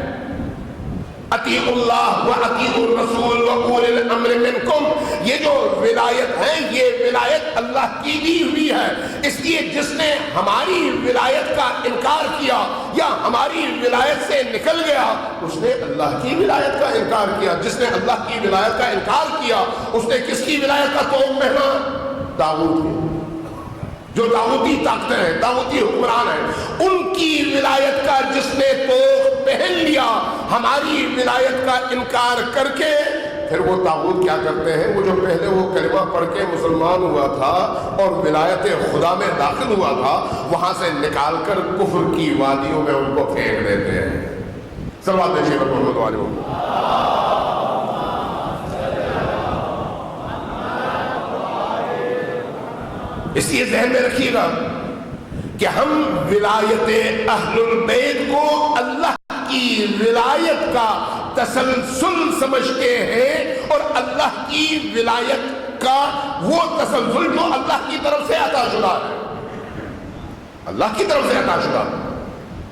اطیعوا اللہ و اطیعوا الرسول و اولی الامر منکم، یہ جو ولایت ہے یہ ولایت اللہ کی دی ہوئی ہے، اس لیے جس نے ہماری ولایت کا انکار کیا یا ہماری ولایت سے نکل گیا اس نے اللہ کی ولایت کا انکار کیا۔ جس نے اللہ کی ولایت کا انکار کیا اس نے کس کی ولایت کا توغ پہنا؟ طاغوت کی، جو طاغوتی طاقتیں ہیں، طاغوتی حکمران ہیں، ان کی ولایت کا جس نے توغ پہن لیا ہماری ولایت کا انکار کر کے، پھر وہ طاغوت کیا کرتے ہیں؟ وہ جو پہلے وہ کلمہ پڑھ کے مسلمان ہوا تھا اور ولایت خدا میں داخل ہوا تھا وہاں سے نکال کر کفر کی وادیوں میں ان کو پھینک دیتے ہیں۔ صلوات پیش کرو محمد والے ہوں۔ اس لیے ذہن میں رکھیے گا کہ ہم ولایت اہل البیت کو اللہ کی ولایت کا تسلسل سمجھتے ہیں، اور اللہ کی ولایت کا وہ تسلسل جو اللہ کی طرف سے عطا شدہ ہے، اللہ کی طرف سے عطا شدہ،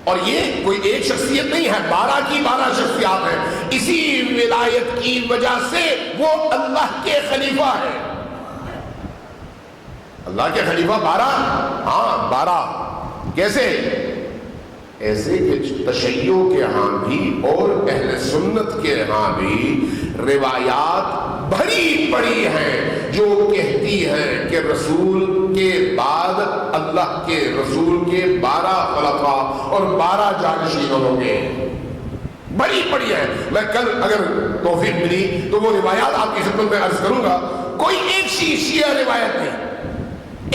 اور یہ کوئی ایک شخصیت نہیں ہے، 12 کی 12 شخصیات ہیں۔ اسی ولایت کی وجہ سے وہ اللہ کے خلیفہ ہیں۔ اللہ کے خلیفہ 12، ہاں 12 کیسے؟ ایسے کہ تشیع کے ہاں بھی اور اہل سنت کے ہاں بھی روایات بھری پڑی ہیں جو کہتی ہیں کہ رسول کے بعد اللہ کے رسول کے 12 خلفاء اور 12 جانشین ہوں گے۔ بڑی بڑی ہیں. میں کل اگر توفیق ملی تو وہ روایات آپ کی خدمت میں عرض کروں گا. کوئی ایک شیعہ روایت نہیں،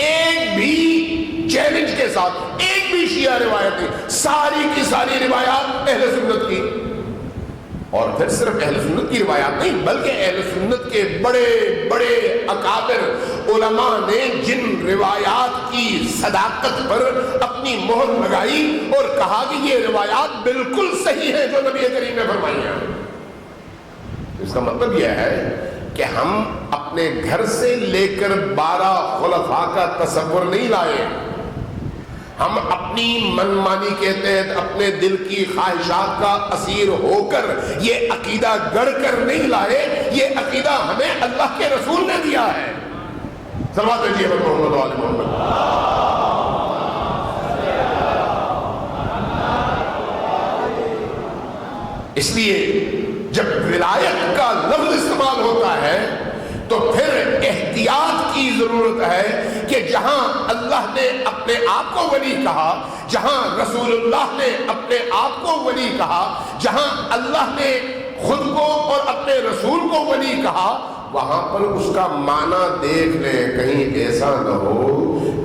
ایک بھی چیلنج کے ساتھ ایک بھی شیعہ روایت نہیں، ساری کی ساری روایات اہل سنت کی. اور پھر صرف اہل سنت کی روایات نہیں بلکہ اہل سنت کے بڑے بڑے اکابر علماء نے جن روایات کی صداقت پر اپنی مہر لگائی اور کہا کہ یہ روایات بالکل صحیح ہیں جو نبی کریم نے فرمائی ہیں. اس کا مطلب یہ ہے کہ ہم اپنے گھر سے لے کر 12 خلفاء کا تصور نہیں لائے. ہم اپنی منمانی کے تحت اپنے دل کی خواہشات کا اسیر ہو کر یہ عقیدہ گڑھ کر نہیں لائے. یہ عقیدہ ہمیں اللہ کے رسول نے دیا ہے. صلوات بھیجیے محمد و آل محمد. اس لیے جب ولایت کا لفظ استعمال ہوتا ہے تو پھر احتیاط کی ضرورت ہے کہ جہاں اللہ نے اپنے آپ کو ولی کہا، جہاں رسول اللہ نے اپنے آپ کو ولی کہا، جہاں اللہ نے خود کو اور اپنے رسول کو ولی کہا، وہاں پر اس کا معنی دیکھ لیں. کہیں ایسا نہ ہو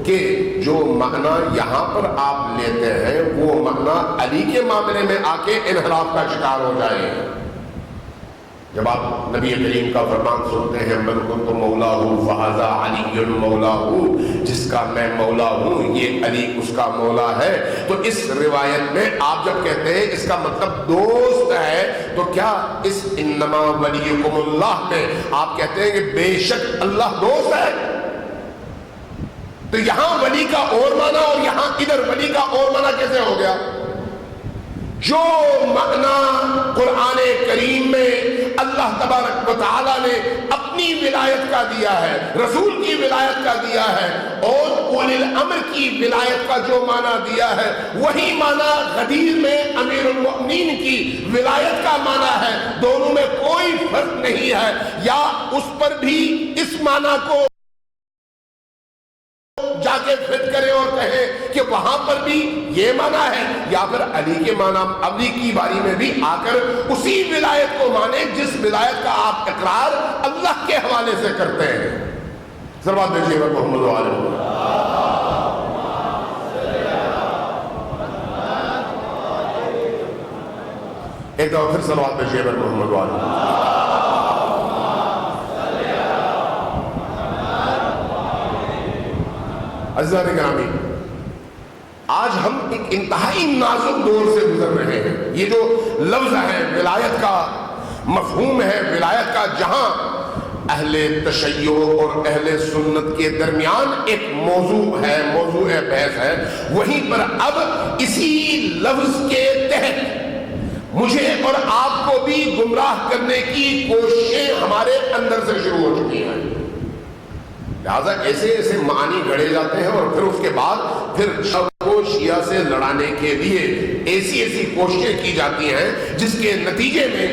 کہ جو معنی یہاں پر آپ لیتے ہیں وہ معنی علی کے معاملے میں آ کے انحراف کا شکار ہو جائے. جب آپ نبی کریم کا فرمان سنتے ہیں من کنت مولا ہوں فہذا علی مولا ہوں، جس کا میں مولا ہوں یہ علی اس کا مولا ہے، تو اس روایت میں آپ جب کہتے ہیں اس کا مطلب دوست ہے، تو کیا اس انما ولیکم اللہ میں آپ کہتے ہیں کہ بے شک اللہ دوست ہے؟ تو یہاں ولی کا اور معنی اور یہاں ادھر ولی کا اور معنی کیسے ہو گیا؟ جو معنی قرآن کریم میں اللہ تبارک و تعالیٰ نے اپنی ولایت کا دیا ہے، رسول کی ولایت کا دیا ہے، اور اولی الامر کی ولایت کا جو معنی دیا ہے وہی معنی غدیر میں امیر المؤمنین کی ولایت کا معنی ہے. دونوں میں کوئی فرق نہیں ہے. یا اس پر بھی اس معنی کو جا کے فٹ کرے اور کہے کہ وہاں پر بھی یہ معنی ہے، یا پھر علی کے معنی علی کی باری میں بھی آ کر اسی ولایت کو مانے جس ولایت کا آپ اقرار اللہ کے حوالے سے کرتے ہیں. صلوات بھیجیے محمد و آل محمد. ایک دفعہ پھر صلوات بھیجیے محمد و آل محمد. عزیزان گرامی، آج ہم ایک انتہائی نازک دور سے گزر رہے ہیں. یہ جو لفظ ہے ولایت کا، مفہوم ہے ولایت کا، جہاں اہل تشیع اور اہل سنت کے درمیان ایک موضوع ہے، موضوع بحث ہے، وہیں پر اب اسی لفظ کے تحت مجھے اور آپ کو بھی گمراہ کرنے کی کوششیں ہمارے اندر سے شروع ہو چکی ہیں. لہٰذا ایسے ایسے معنی گھڑے جاتے ہیں اور پھر اس کے بعد پھر شب کو شیعہ سے لڑانے کے لیے ایسی ایسی کوششیں کی جاتی ہیں جس کے نتیجے میں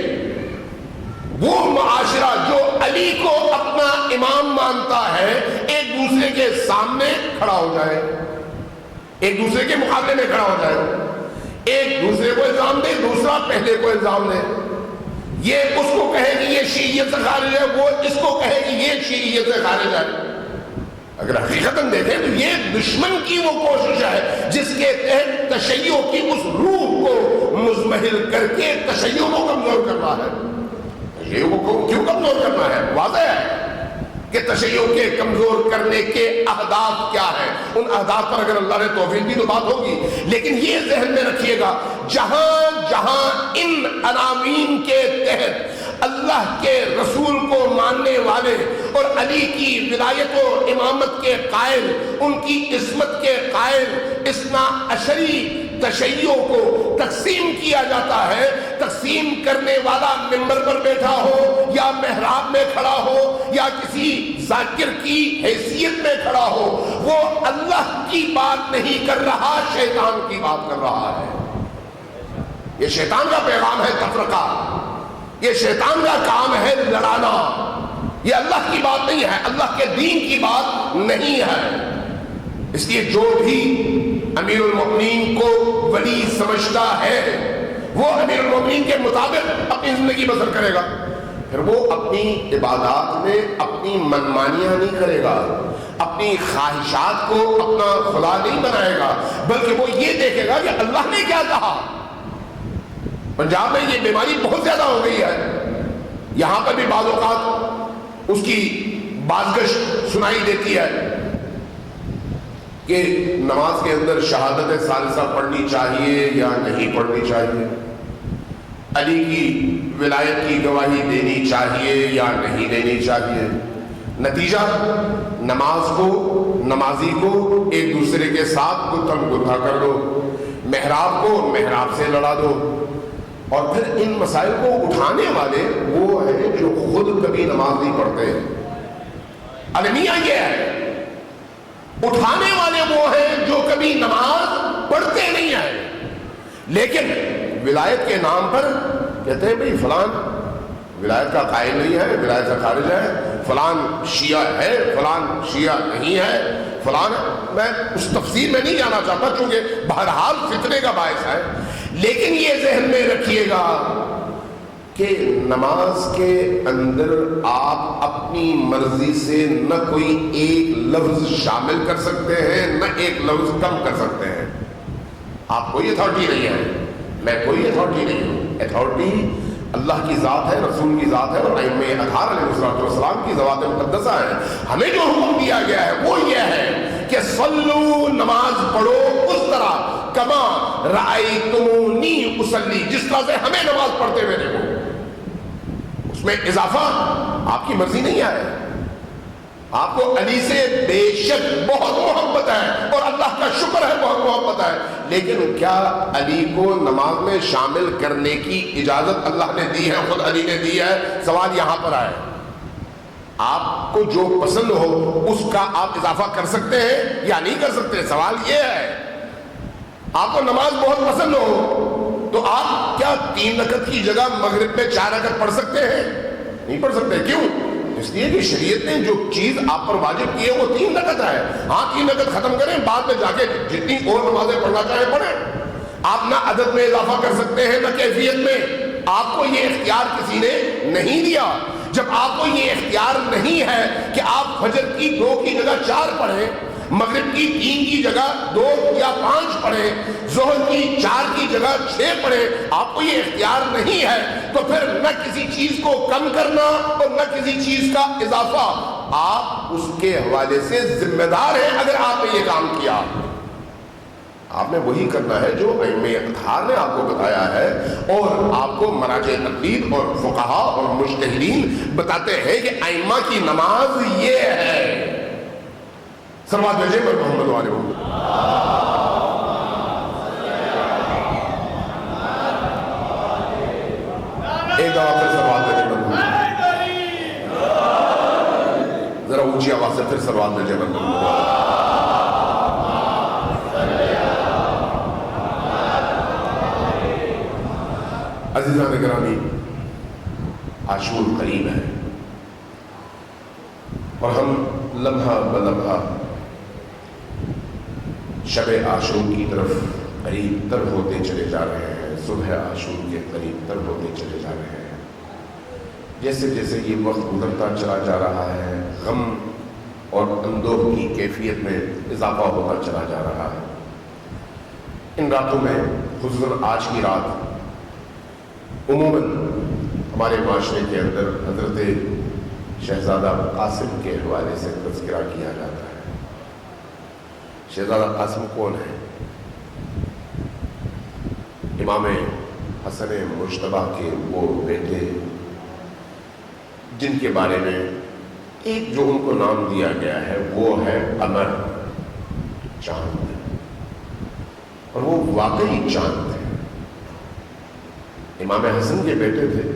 وہ معاشرہ جو علی کو اپنا امام مانتا ہے ایک دوسرے کے سامنے کھڑا ہو جائے، ایک دوسرے کے مقابلے میں کھڑا ہو جائے، ایک دوسرے کو الزام دے، دوسرا پہلے کو الزام دے. یہ اس کو کہے کہ یہ شیعیت سے خارج ہے، وہ اس کو کہے کہ یہ شیعیت سے خارج ہے. اگر حقیقتاً دیکھیں تو یہ دشمن کی وہ کوشش ہے جس کے تحت تشیع کی اس روح کو مزمحل کر کے تشیع کو کمزور کرنا ہے. تشیع کو کیوں کمزور کرنا ہے؟ واضح ہے کہ تشیع کے کمزور کرنے کے اہداف کیا ہیں. ان اہداف پر اگر اللہ نے توفیق دی تو بات ہوگی، لیکن یہ ذہن میں رکھیے گا جہاں جہاں ان عناوین کے تحت اللہ کے رسول کو ماننے والے اور علی کی ولایت و امامت کے قائل، ان کی عصمت کے قائل اثنا عشری تشیع کو تقسیم کیا جاتا ہے، تقسیم کرنے والا منبر پر بیٹھا ہو یا محراب میں کھڑا ہو یا کسی ذاکر کی حیثیت میں کھڑا ہو، وہ اللہ کی بات نہیں کر رہا، شیطان کی بات کر رہا ہے. یہ شیطان کا پیغام ہے تفرقہ، یہ شیطان کا کام ہے لڑانا. یہ اللہ کی بات نہیں ہے، اللہ کے دین کی بات نہیں ہے. اس لیے جو بھی امیر المؤمنین کو ولی سمجھتا ہے وہ امیر المومنین کے مطابق اپنی زندگی بسر کرے گا، پھر وہ اپنی عبادات میں اپنی منمانیاں نہیں کرے گا، اپنی خواہشات کو اپنا خدا نہیں بنائے گا، بلکہ وہ یہ دیکھے گا کہ اللہ نے کیا کہا۔ پنجاب میں یہ بیماری بہت زیادہ ہو گئی ہے، یہاں پر بھی بعض اوقات اس کی بازگش سنائی دیتی ہے کہ نماز کے اندر شہادت ثالثہ پڑھنی چاہیے یا نہیں پڑھنی چاہیے، علی کی ولایت کی گواہی دینی چاہیے یا نہیں دینی چاہیے۔ نتیجہ نماز کو، نمازی کو ایک دوسرے کے ساتھ گتھم گتھا کر دو، محراب کو محراب سے لڑا دو، اور پھر ان مسائل کو اٹھانے والے وہ ہیں جو خود کبھی نماز نہیں پڑھتے ہیں۔ المیہ یہ ہے، اٹھانے والے وہ ہیں جو کبھی نماز پڑھتے نہیں ہیں، لیکن ولایت کے نام پر کہتے ہیں بھئی فلان ولایت کا قائل نہیں ہے، ولایت سے خارج ہے، فلان شیعہ ہے، فلان شیعہ نہیں ہے، فلان۔ میں اس تفصیل میں نہیں جانا چاہتا چونکہ بہرحال فتنے کا باعث ہے، لیکن یہ ذہن میں رکھیے گا کہ نماز کے اندر آپ اپنی مرضی سے نہ کوئی ایک لفظ شامل کر سکتے ہیں، نہ ایک لفظ کم کر سکتے ہیں۔ آپ کوئی اتھارٹی نہیں ہے، میں کوئی اتھارٹی نہیں ہوں۔ اتھارٹی اللہ کی ذات ہے، رسول کی ذات ہے، اور ائمہ اطہار علیہ السلام کی ذوات مقدسہ ہے۔ ہمیں جو حکم دیا گیا ہے وہ یہ ہے کہ صلو، نماز پڑھو اس طرح کما رأیتمونی اصلی، جس طرح سے ہمیں نماز پڑھتے ہوئے دیکھو۔ اس میں اضافہ آپ کی مرضی نہیں ہے۔ آپ کو علی سے بے شک بہت محبت ہے اور اللہ کا شکر ہے بہت محبت ہے، لیکن کیا علی کو نماز میں شامل کرنے کی اجازت اللہ نے دی ہے، خود علی نے دی ہے؟ سوال یہاں پر آئے، آپ کو جو پسند ہو اس کا آپ اضافہ کر سکتے ہیں یا نہیں کر سکتے؟ سوال یہ ہے۔ آپ کو نماز بہت پسند ہو تو آپ کیا 3 رکعت کی جگہ مغرب میں 4 رکعت پڑھ سکتے ہیں؟ نہیں پڑھ سکتے۔ کیوں؟ اس لیے کہ شریعت نے جو چیز آپ پر واجب کی ہے وہ 3 رکعت ہے۔ ہاں 3 رکعت ختم کریں، بعد میں جا کے جتنی اور نمازیں پڑھنا چاہیں پڑھیں۔ آپ نہ عدد میں اضافہ کر سکتے ہیں نہ کیفیت میں۔ آپ کو یہ اختیار کسی نے نہیں دیا۔ جب آپ کو یہ اختیار نہیں ہے کہ آپ فجر کی 2 کی جگہ 4 پڑھیں، مغرب کی 3 کی جگہ 2 یا 5 پڑھیں، ظہر کی 4 کی جگہ 6 پڑھیں، آپ کو یہ اختیار نہیں ہے، تو پھر نہ کسی چیز کو کم کرنا اور نہ کسی چیز کا اضافہ، آپ اس کے حوالے سے ذمہ دار ہیں اگر آپ نے یہ کام کیا۔ آپ نے وہی کرنا ہے جو ائمہ اطہار نے آپ کو بتایا ہے، اور آپ کو مراجع تقلید اور فقہا اور مجتہدین بتاتے ہیں کہ ائمہ کی نماز یہ ہے۔ سلوات بھیجیں پر محمد والے محمد۔ ایک دفعہ پھر سلوات بھیجیں پر محمد، ذرا اونچی آواز سے پھر سلوات بھیجیں پر محمد۔ عزیزان گرامی، عاشور قریب ہے اور ہم لمحہ بلمحہ شب عاشور کی طرف قریب تر ہوتے چلے جا رہے ہیں، صبح عاشور کے قریب تر ہوتے چلے جا رہے ہیں۔ جیسے جیسے یہ وقت گزرتا چلا جا رہا ہے، غم اور اندوہ کی کیفیت میں اضافہ ہوتا چلا جا رہا ہے۔ ان راتوں میں خصوصاً آج کی رات عموماً ہمارے معاشرے کے اندر حضرت شہزادہ قاسم کے حوالے سے تذکرہ کیا جاتا ہے۔ شہزادہ قاسم کون ہے؟ امام حسن مجتبیٰ کے وہ بیٹے جن کے بارے میں ایک جو ان کو نام دیا گیا ہے وہ ہے قمر، چاند، اور وہ واقعی چاند تھے۔ امام حسن کے بیٹے تھے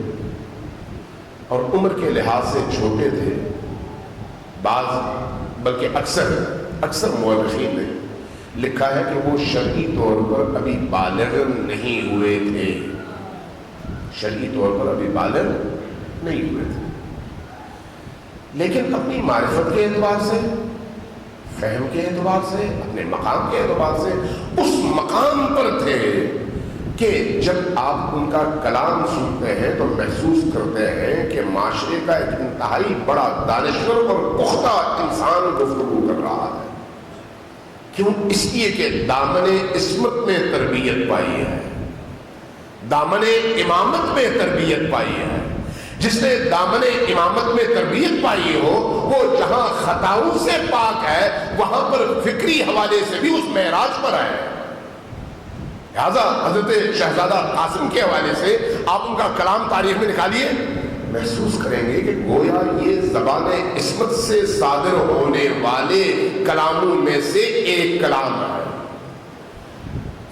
اور عمر کے لحاظ سے چھوٹے تھے، بعض بلکہ اکثر مورخین نے لکھا ہے کہ وہ شرعی طور پر ابھی بالغ نہیں ہوئے تھے، شرعی طور پر ابھی بالغ نہیں ہوئے تھے، لیکن اپنی معرفت کے اعتبار سے، فہم کے اعتبار سے، اپنے مقام کے اعتبار سے اس مقام پر تھے کہ جب آپ ان کا کلام سنتے ہیں تو محسوس کرتے ہیں کہ معاشرے کا ایک انتہائی بڑا دانشور اور پختہ انسان گفتگو کر رہا ہے. کیوں؟ اس لیے کہ دامن عصمت میں تربیت پائی ہے، دامن امامت میں تربیت پائی ہے. جس نے دامن امامت میں تربیت پائی ہو وہ جہاں خطاؤں سے پاک ہے وہاں پر فکری حوالے سے بھی اس معراج پر ہے. لہذا حضرت شہزادہ قاسم کے حوالے سے آپ ان کا کلام تاریخ میں نکالیے، محسوس کریں گے کہ گویا یہ زبان عصمت سے صادر ہونے والے کلاموں میں سے ایک کلام ہے.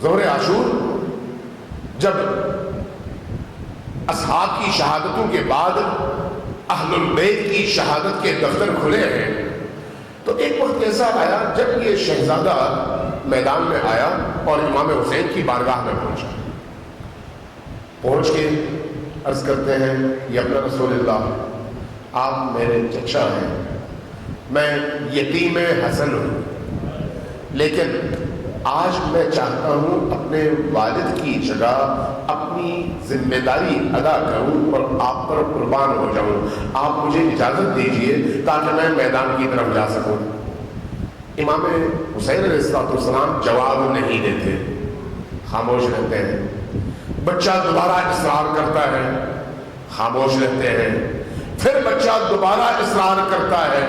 ظہر عاشور جب اصحاب کی شہادتوں کے بعد اہل البیت کی شہادت کے دفتر کھلے ہیں تو ایک وقت ایسا آیا جب یہ شہزادہ میدان میں آیا اور امام حسین کی بارگاہ میں پہنچا. پہنچ کے عرض کرتے ہیں یا ابن رسول اللہ آپ میرے چچا ہیں، میں یتیم حسن ہوں، لیکن آج میں چاہتا ہوں اپنے والد کی جگہ اپنی ذمہ داری ادا کروں اور آپ پر قربان ہو جاؤں. آپ مجھے اجازت دیجئے تاکہ میں میدان کی طرف جا سکوں. امام حسین علیہ السلام جواب نہیں دیتے، خاموش رہتے ہیں. بچہ دوبارہ اصرار کرتا ہے، خاموش رہتے ہیں. پھر بچہ دوبارہ اصرار کرتا ہے،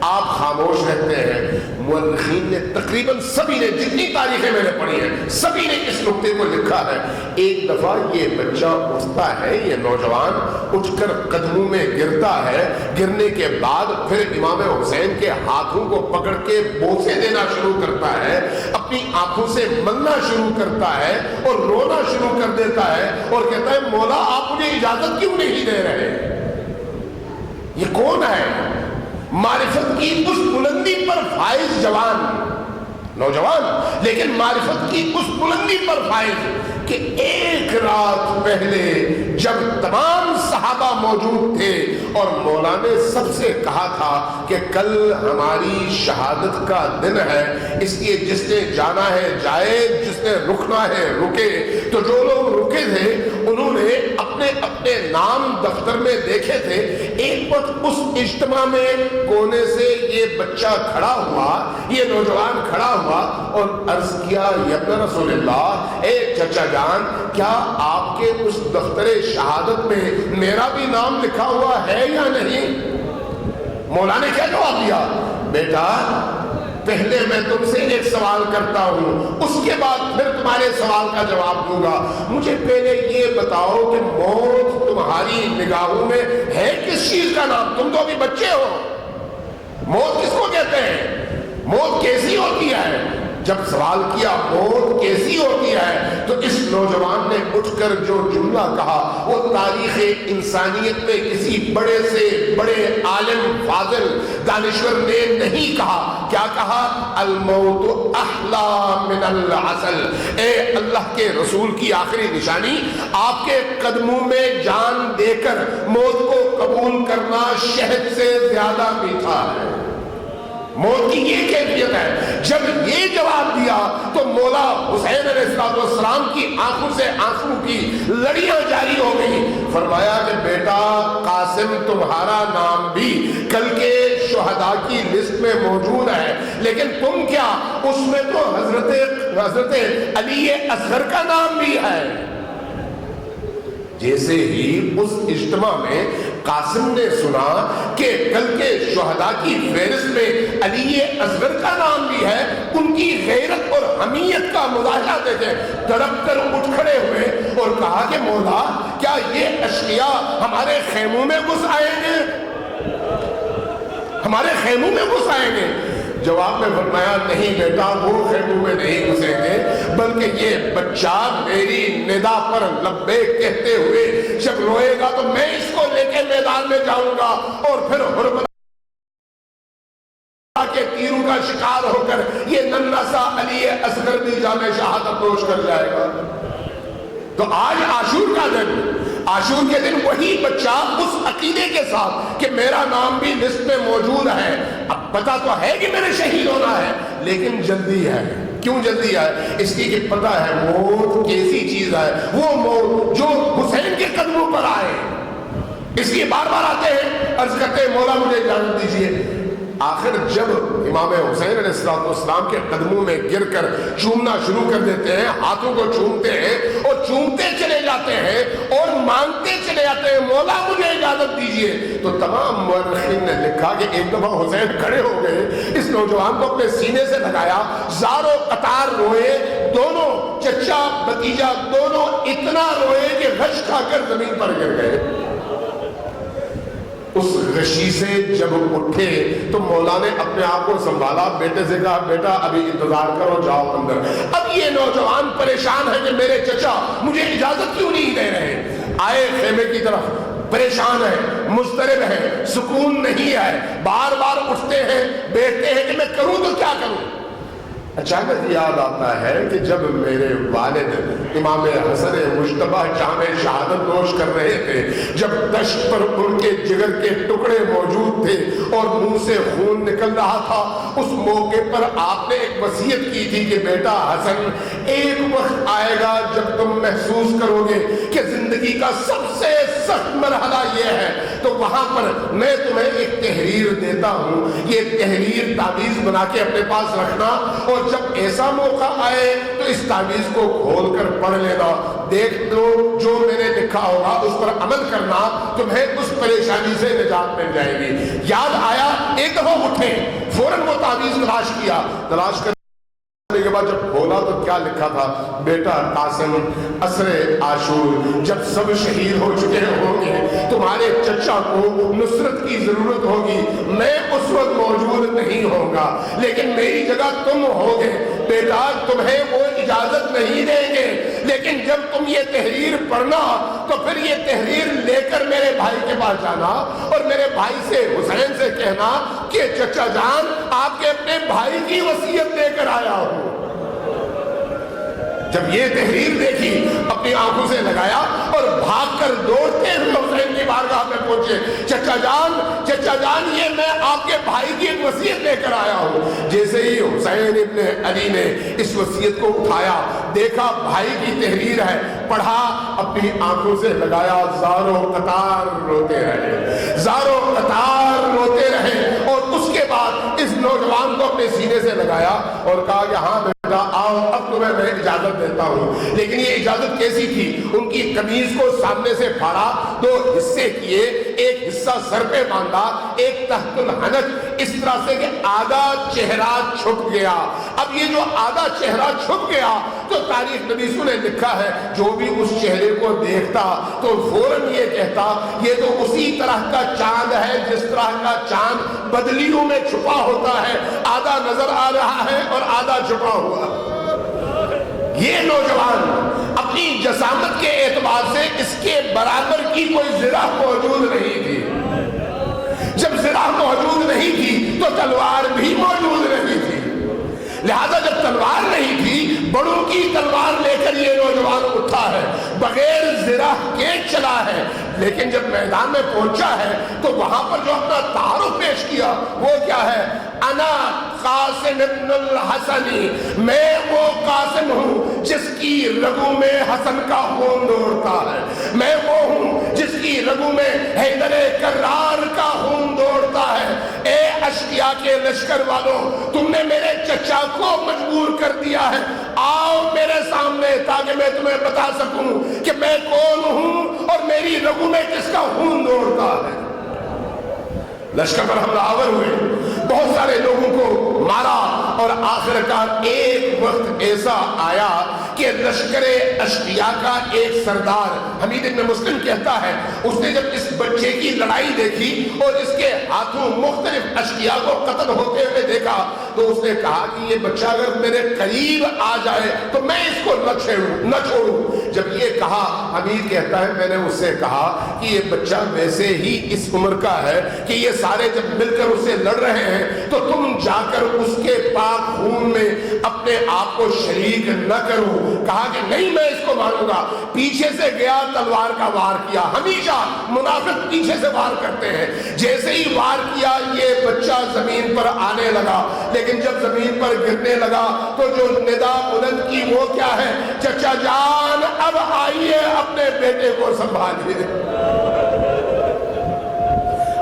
آپ خاموش رہتے ہیں. مورخین نے تقریباً سبھی نے، جتنی تاریخیں میں نے پڑھی ہیں، سبھی نے اس نقطے کو لکھا ہے. ایک دفعہ یہ بچہ اٹھتا ہے، یہ نوجوان اٹھ کر قدموں میں گرتا ہے. گرنے کے بعد پھر امام حسین کے ہاتھوں کو پکڑ کے بوسے دینا شروع کرتا ہے، اپنی آنکھوں سے ملنا شروع کرتا ہے اور رونا شروع کر دیتا ہے اور کہتا ہے مولا آپ مجھے اجازت کیوں نہیں دے رہے. یہ کون ہے؟ معرفت کی اس بلندی پر فائز جوان، نوجوان، لیکن معرفت کی اس بلندی پر فائز کہ ایک رات پہلے جب تمام صحابہ موجود تھے اور مولا نے سب سے کہا تھا کہ کل ہماری شہادت کا دن ہے، اس لیے جس نے جانا ہے جائے، جس نے رکنا ہے رکے. تو جو لوگ رکے تھے انہوں نے اپنے اپنے نام دفتر میں دیکھے تھے. ایک وقت اس اجتماع میں کونے سے یہ بچہ کھڑا ہوا، یہ نوجوان کھڑا ہوا اور عرض کیا یا ابن رسول اللہ، اے چچا جان، کیا آپ کے اس دفتر شہادت میں میرا بھی نام لکھا ہوا ہے یا نہیں؟ مولا نے کیا جواب دیا؟ بیٹا پہلے میں تم سے ایک سوال کرتا ہوں، اس کے بعد پھر تمہارے سوال کا جواب دوں گا. مجھے پہلے یہ بتاؤ کہ موت تمہاری نگاہوں میں ہے کس چیز کا نام؟ تم تو ابھی بچے ہو. موت کس کو کہتے ہیں؟ موت کیسی ہوتی ہے؟ جب سوال کیا موت کیسی ہوتی ہے تو اس نوجوان نے اٹھ کر جو جملہ کہا وہ تاریخ انسانیت میں کسی بڑے سے بڑے عالم فاضل دانشور نے نہیں کہا. کیا کہا؟ الموت احلا من العسل. اے اللہ کے رسول کی آخری نشانی آپ کے قدموں میں جان دے کر موت کو قبول کرنا شہد سے زیادہ میٹھا ہے. موت کی یہ کیفیت ہے. جب یہ جواب دیا تو مولا حسین علیہ السلام کی آنکھوں سے آنسو کی لڑیاں جاری ہو گئی. فرمایا کہ بیٹا قاسم تمہارا نام بھی کل کے شہداء کی لسٹ میں موجود ہے، لیکن تم کیا، اس میں تو حضرت علی اصغر کا نام بھی ہے. جیسے ہی اس اجتماع میں قاسم نے سنا کہ کل کے شہداء کی فہرست میں علی اصغر کا نام بھی ہے، ان کی غیرت اور حمیت کا مظاہرہ دیکھے تڑپ کر اٹھ کھڑے ہوئے اور کہا کہ مولا کیا یہ اشقیاء ہمارے خیموں میں گھس آئیں گے؟ ہمارے خیموں میں گھس آئیں گے؟ جواب میں فرمایا نہیں بیٹا، وہ خیموں میں نہیں گھسیں گے، بلکہ یہ بچہ میری ندا پر لبیک کہتے ہوئے جب روئے گا تو میں اس کو لے کے میدان میں جاؤں گا اور پھر حرمت کے تیروں کا شکار ہو کر یہ ننھا سا علی اصغر بھی جامِ شہادت نوش کر جائے گا. تو آج عاشور کا دن، عاشور کے دن وہی بچہ اس عقیدے کے ساتھ کہ میرا نام بھی لسٹ میں موجود ہے، اب پتہ تو ہے کہ میں نے شہید ہونا ہے لیکن جلدی ہے. کیوں جلدی آئے؟ اس لیے کہ پتہ ہے موت کیسی چیز ہے، وہ موت جو حسین کے قدموں پر آئے، اس لیے بار بار آتے ہیں، عرض کرتے ہیں مولا مجھے اجازت دیجیے۔ آخر جب امام حسین علیہ السلام کے قدموں میں گر کر چومنا شروع کر دیتے ہیں، ہاتھوں کو چومتے ہیں اور چومتے چلے جاتے ہیں اور مانگتے چلے جاتے ہیں مولا مجھے اجازت دیجیے، تو تمام مورخین نے لکھا کہ ایک دفعہ حسین کھڑے ہو گئے، اس نوجوان کو اپنے سینے سے لگایا، زار و قطار روئے، دونوں چچا بھتیجا دونوں اتنا روئے کہ غش کھا کر زمین پر گر گئے۔ اس غشی سے جب اٹھے تو مولا نے اپنے آپ کو سنبھالا، بیٹے سے کہا بیٹا ابھی انتظار کرو، جاؤ اندر۔ اب یہ نوجوان پریشان ہے کہ میرے چچا مجھے اجازت کیوں نہیں دے رہے، آئے خیمے کی طرف، پریشان ہے، مضطرب ہے، سکون نہیں ہے، بار بار اٹھتے ہیں بیٹھتے ہیں کہ میں کروں تو کیا کروں۔ اچانک یاد آتا ہے کہ جب میرے والد امام حسن مجتبی جام شہادت نوش کر رہے تھے، جب دشت پر ان کے جگر کے ٹکڑے موجود تھے اور منہ سے خون نکل رہا تھا، اس موقع پر آپ نے ایک وصیت کی تھی کہ بیٹا حسن ایک وقت آئے گا جب تم محسوس کرو گے کہ زندگی کا سب سے سخت مرحلہ یہ ہے، تو وہاں پر میں تمہیں ایک تحریر دیتا ہوں، یہ تحریر تعویذ بنا کے اپنے پاس رکھنا، اور جب ایسا موقع آئے تو اس تعویذ کو کھول کر پڑھ لینا، دیکھ لو جو میں نے لکھا ہوگا اس پر عمل کرنا، تمہیں اس پریشانی سے نجات مل جائے گی۔ یاد آیا، ایک دفعہ اٹھے، فوراً وہ تعویذ تلاش کیا، تلاش کرنے کے بعد جب کھولا تو کیا لکھا تھا، بیٹا قاسم عصر عاشور جب سب شہید ہو چکے ہوں گے، تمہارے چچا کو نصرت کی ضرورت ہوگی، میں اس وقت موجود نہیں ہوں گا لیکن میری جگہ تم ہوگے، بیٹا تمہیں وہ اجازت نہیں دیں گے، لیکن جب تم یہ تحریر پڑھنا تو پھر یہ تحریر لے کر میرے بھائی کے پاس جانا اور میرے بھائی سے حسین سے کہنا کہ چچا جان آپ کے اپنے بھائی کی وصیت دے کر آیا ہوں۔ جب یہ تحریر دیکھی اپنی آنکھوں سے لگایا اور بھاگ کر دوڑتے ہوئے حسین کی بارگاہ میں پہنچے، چچا جان یہ میں آپ کے بھائی کی ایک وصیت لے کر آیا ہوں۔ جیسے ہی حسین ابن علی نے اس وصیت کو اٹھایا، دیکھا بھائی کی تحریر ہے، پڑھا، اپنی آنکھوں سے لگایا، زارو قطار روتے رہے اور اس کے بعد اس نوجوان کو اپنے سینے سے لگایا اور کہا کہ ہاں بیٹا آؤ اب تمہیں میں اجازت دیتا ہوں۔ لیکن یہ اجازت کیسی تھی؟ ان کی قمیض کو سامنے سے پھاڑا، دو حصے کیے، ایک حصہ سر پہ باندھا، ایک تحت الحنک، اس طرح سے کہ آدھا چہرہ چھپ گیا۔ اب یہ جو آدھا چہرہ چھپ گیا تو تاریخ نویسوں نے لکھا ہے جو بھی اس چہرے کو دیکھتا تو فوراً یہ کہتا یہ تو اسی طرح کا چاند ہے جس طرح کا چاند بدلیوں میں چھپا ہوتا ہے، آدھا نظر آ رہا ہے اور آدھا چھپا ہوا۔ یہ نوجوان اپنی جسامت کے اعتبار سے اس کے برابر کی کوئی زرہ موجود نہیں تھی، جب زرہ موجود نہیں تھی تو تلوار بھی موجود نہیں تھی، لہذا جب تلوار نہیں تھی بڑوں کی تلوار لے کر یہ نوجوان اٹھا ہے، بغیر زرہ کے چلا ہے، لیکن جب میدان میں پہنچا ہے تو وہاں پر جو اپنا تعارف پیش کیا وہ کیا ہے، انا قاسم ابن الحسنی، میں وہ قاسم ہوں جس کی رگوں میں حسن کا خون دوڑتا ہے، میں وہ ہوں جس کی رگوں میں حیدر کرار کا خون دوڑتا ہے۔ اے اشقیاء کے لشکر والوں، تم نے میرے چچا کو مجبور کر دیا ہے، آؤ میرے سامنے تاکہ میں تمہیں بتا سکوں کہ میں کون ہوں اور میری رگوں میں کس کا خون دوڑتا ہے۔ لشکر پر حملہ آور ہوئے، بہت سارے لوگوں کو مارا اور آخرکار ایک وقت ایسا آیا کہ لشکر اشقیاء کا ایک سردار حمید بن مسلم کہتا ہے اس نے جب اس بچے کی لڑائی دیکھی اور اس کے ہاتھوں مختلف اشقیاء کو قتل ہوتے ہوئے دیکھا تو اس نے کہا کہ یہ بچہ اگر میرے قریب آ جائے تو میں اس کو نہ چھوڑوں۔ جب یہ کہا حمید کہتا ہے میں نے اس سے کہا کہ یہ بچہ ویسے ہی اس عمر کا ہے کہ یہ سارے جب مل کر اسے لڑ رہے ہیں تو تم جا کر اس کے پاک خون میں اپنے آپ کو شریک نہ کرو، کہا کہ نہیں میں اس کو مانوں گا. پیچھے سے گیا, تلوار کا وار کیا. ہمیشہ منافق پیچھے سے وار کرتے ہیں. جیسے ہی وار کیا یہ بچہ زمین پر آنے لگا, لیکن جب زمین پر گرنے لگا تو جو ندا بلند کی وہ کیا ہے, چچا جان اب آئیے اپنے بیٹے کو سنبھالیے,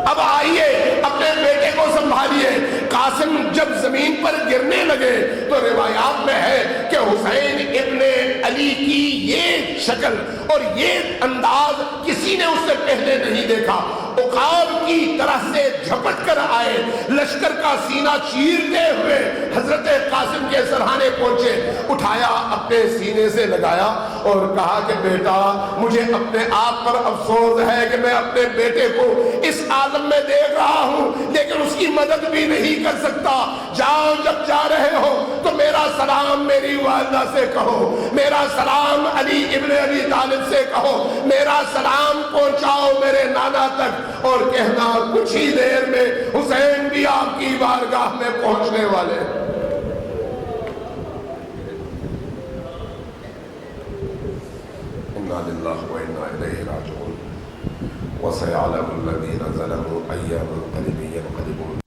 اب آئیے اپنے بیٹے کو سنبھالیے. قاسم جب زمین پر گرنے لگے تو روایات میں ہے کہ حسین ابن علی کی یہ شکل اور یہ انداز کسی نے اس سے پہلے نہیں دیکھا. عقاب کی طرح سے جھپٹ کر آئے, لشکر کا سینہ چیرتے ہوئے حضرت قاسم کے سرہانے پہنچے, اٹھایا اپنے سینے سے لگایا اور کہا کہ بیٹا مجھے اپنے آپ پر افسوس ہے کہ میں اپنے بیٹے کو اس عالم میں دیکھ رہا ہوں لیکن اس کی مدد بھی نہیں کر سکتا. جاؤ, جب جا رہے ہو تو میرا سلام میری والدہ سے کہو, میرا سلام علی ابن ابی طالب سے کہو, میرا سلام پہنچاؤ میرے نانا تک, اور کہنا کچھ ہی دیر میں حسین بھی آپ کی بارگاہ میں پہنچنے والے. انا للہ و انا الیہ راجعون. وسيعلم الذين ظلموا أي منقلب ينقلبون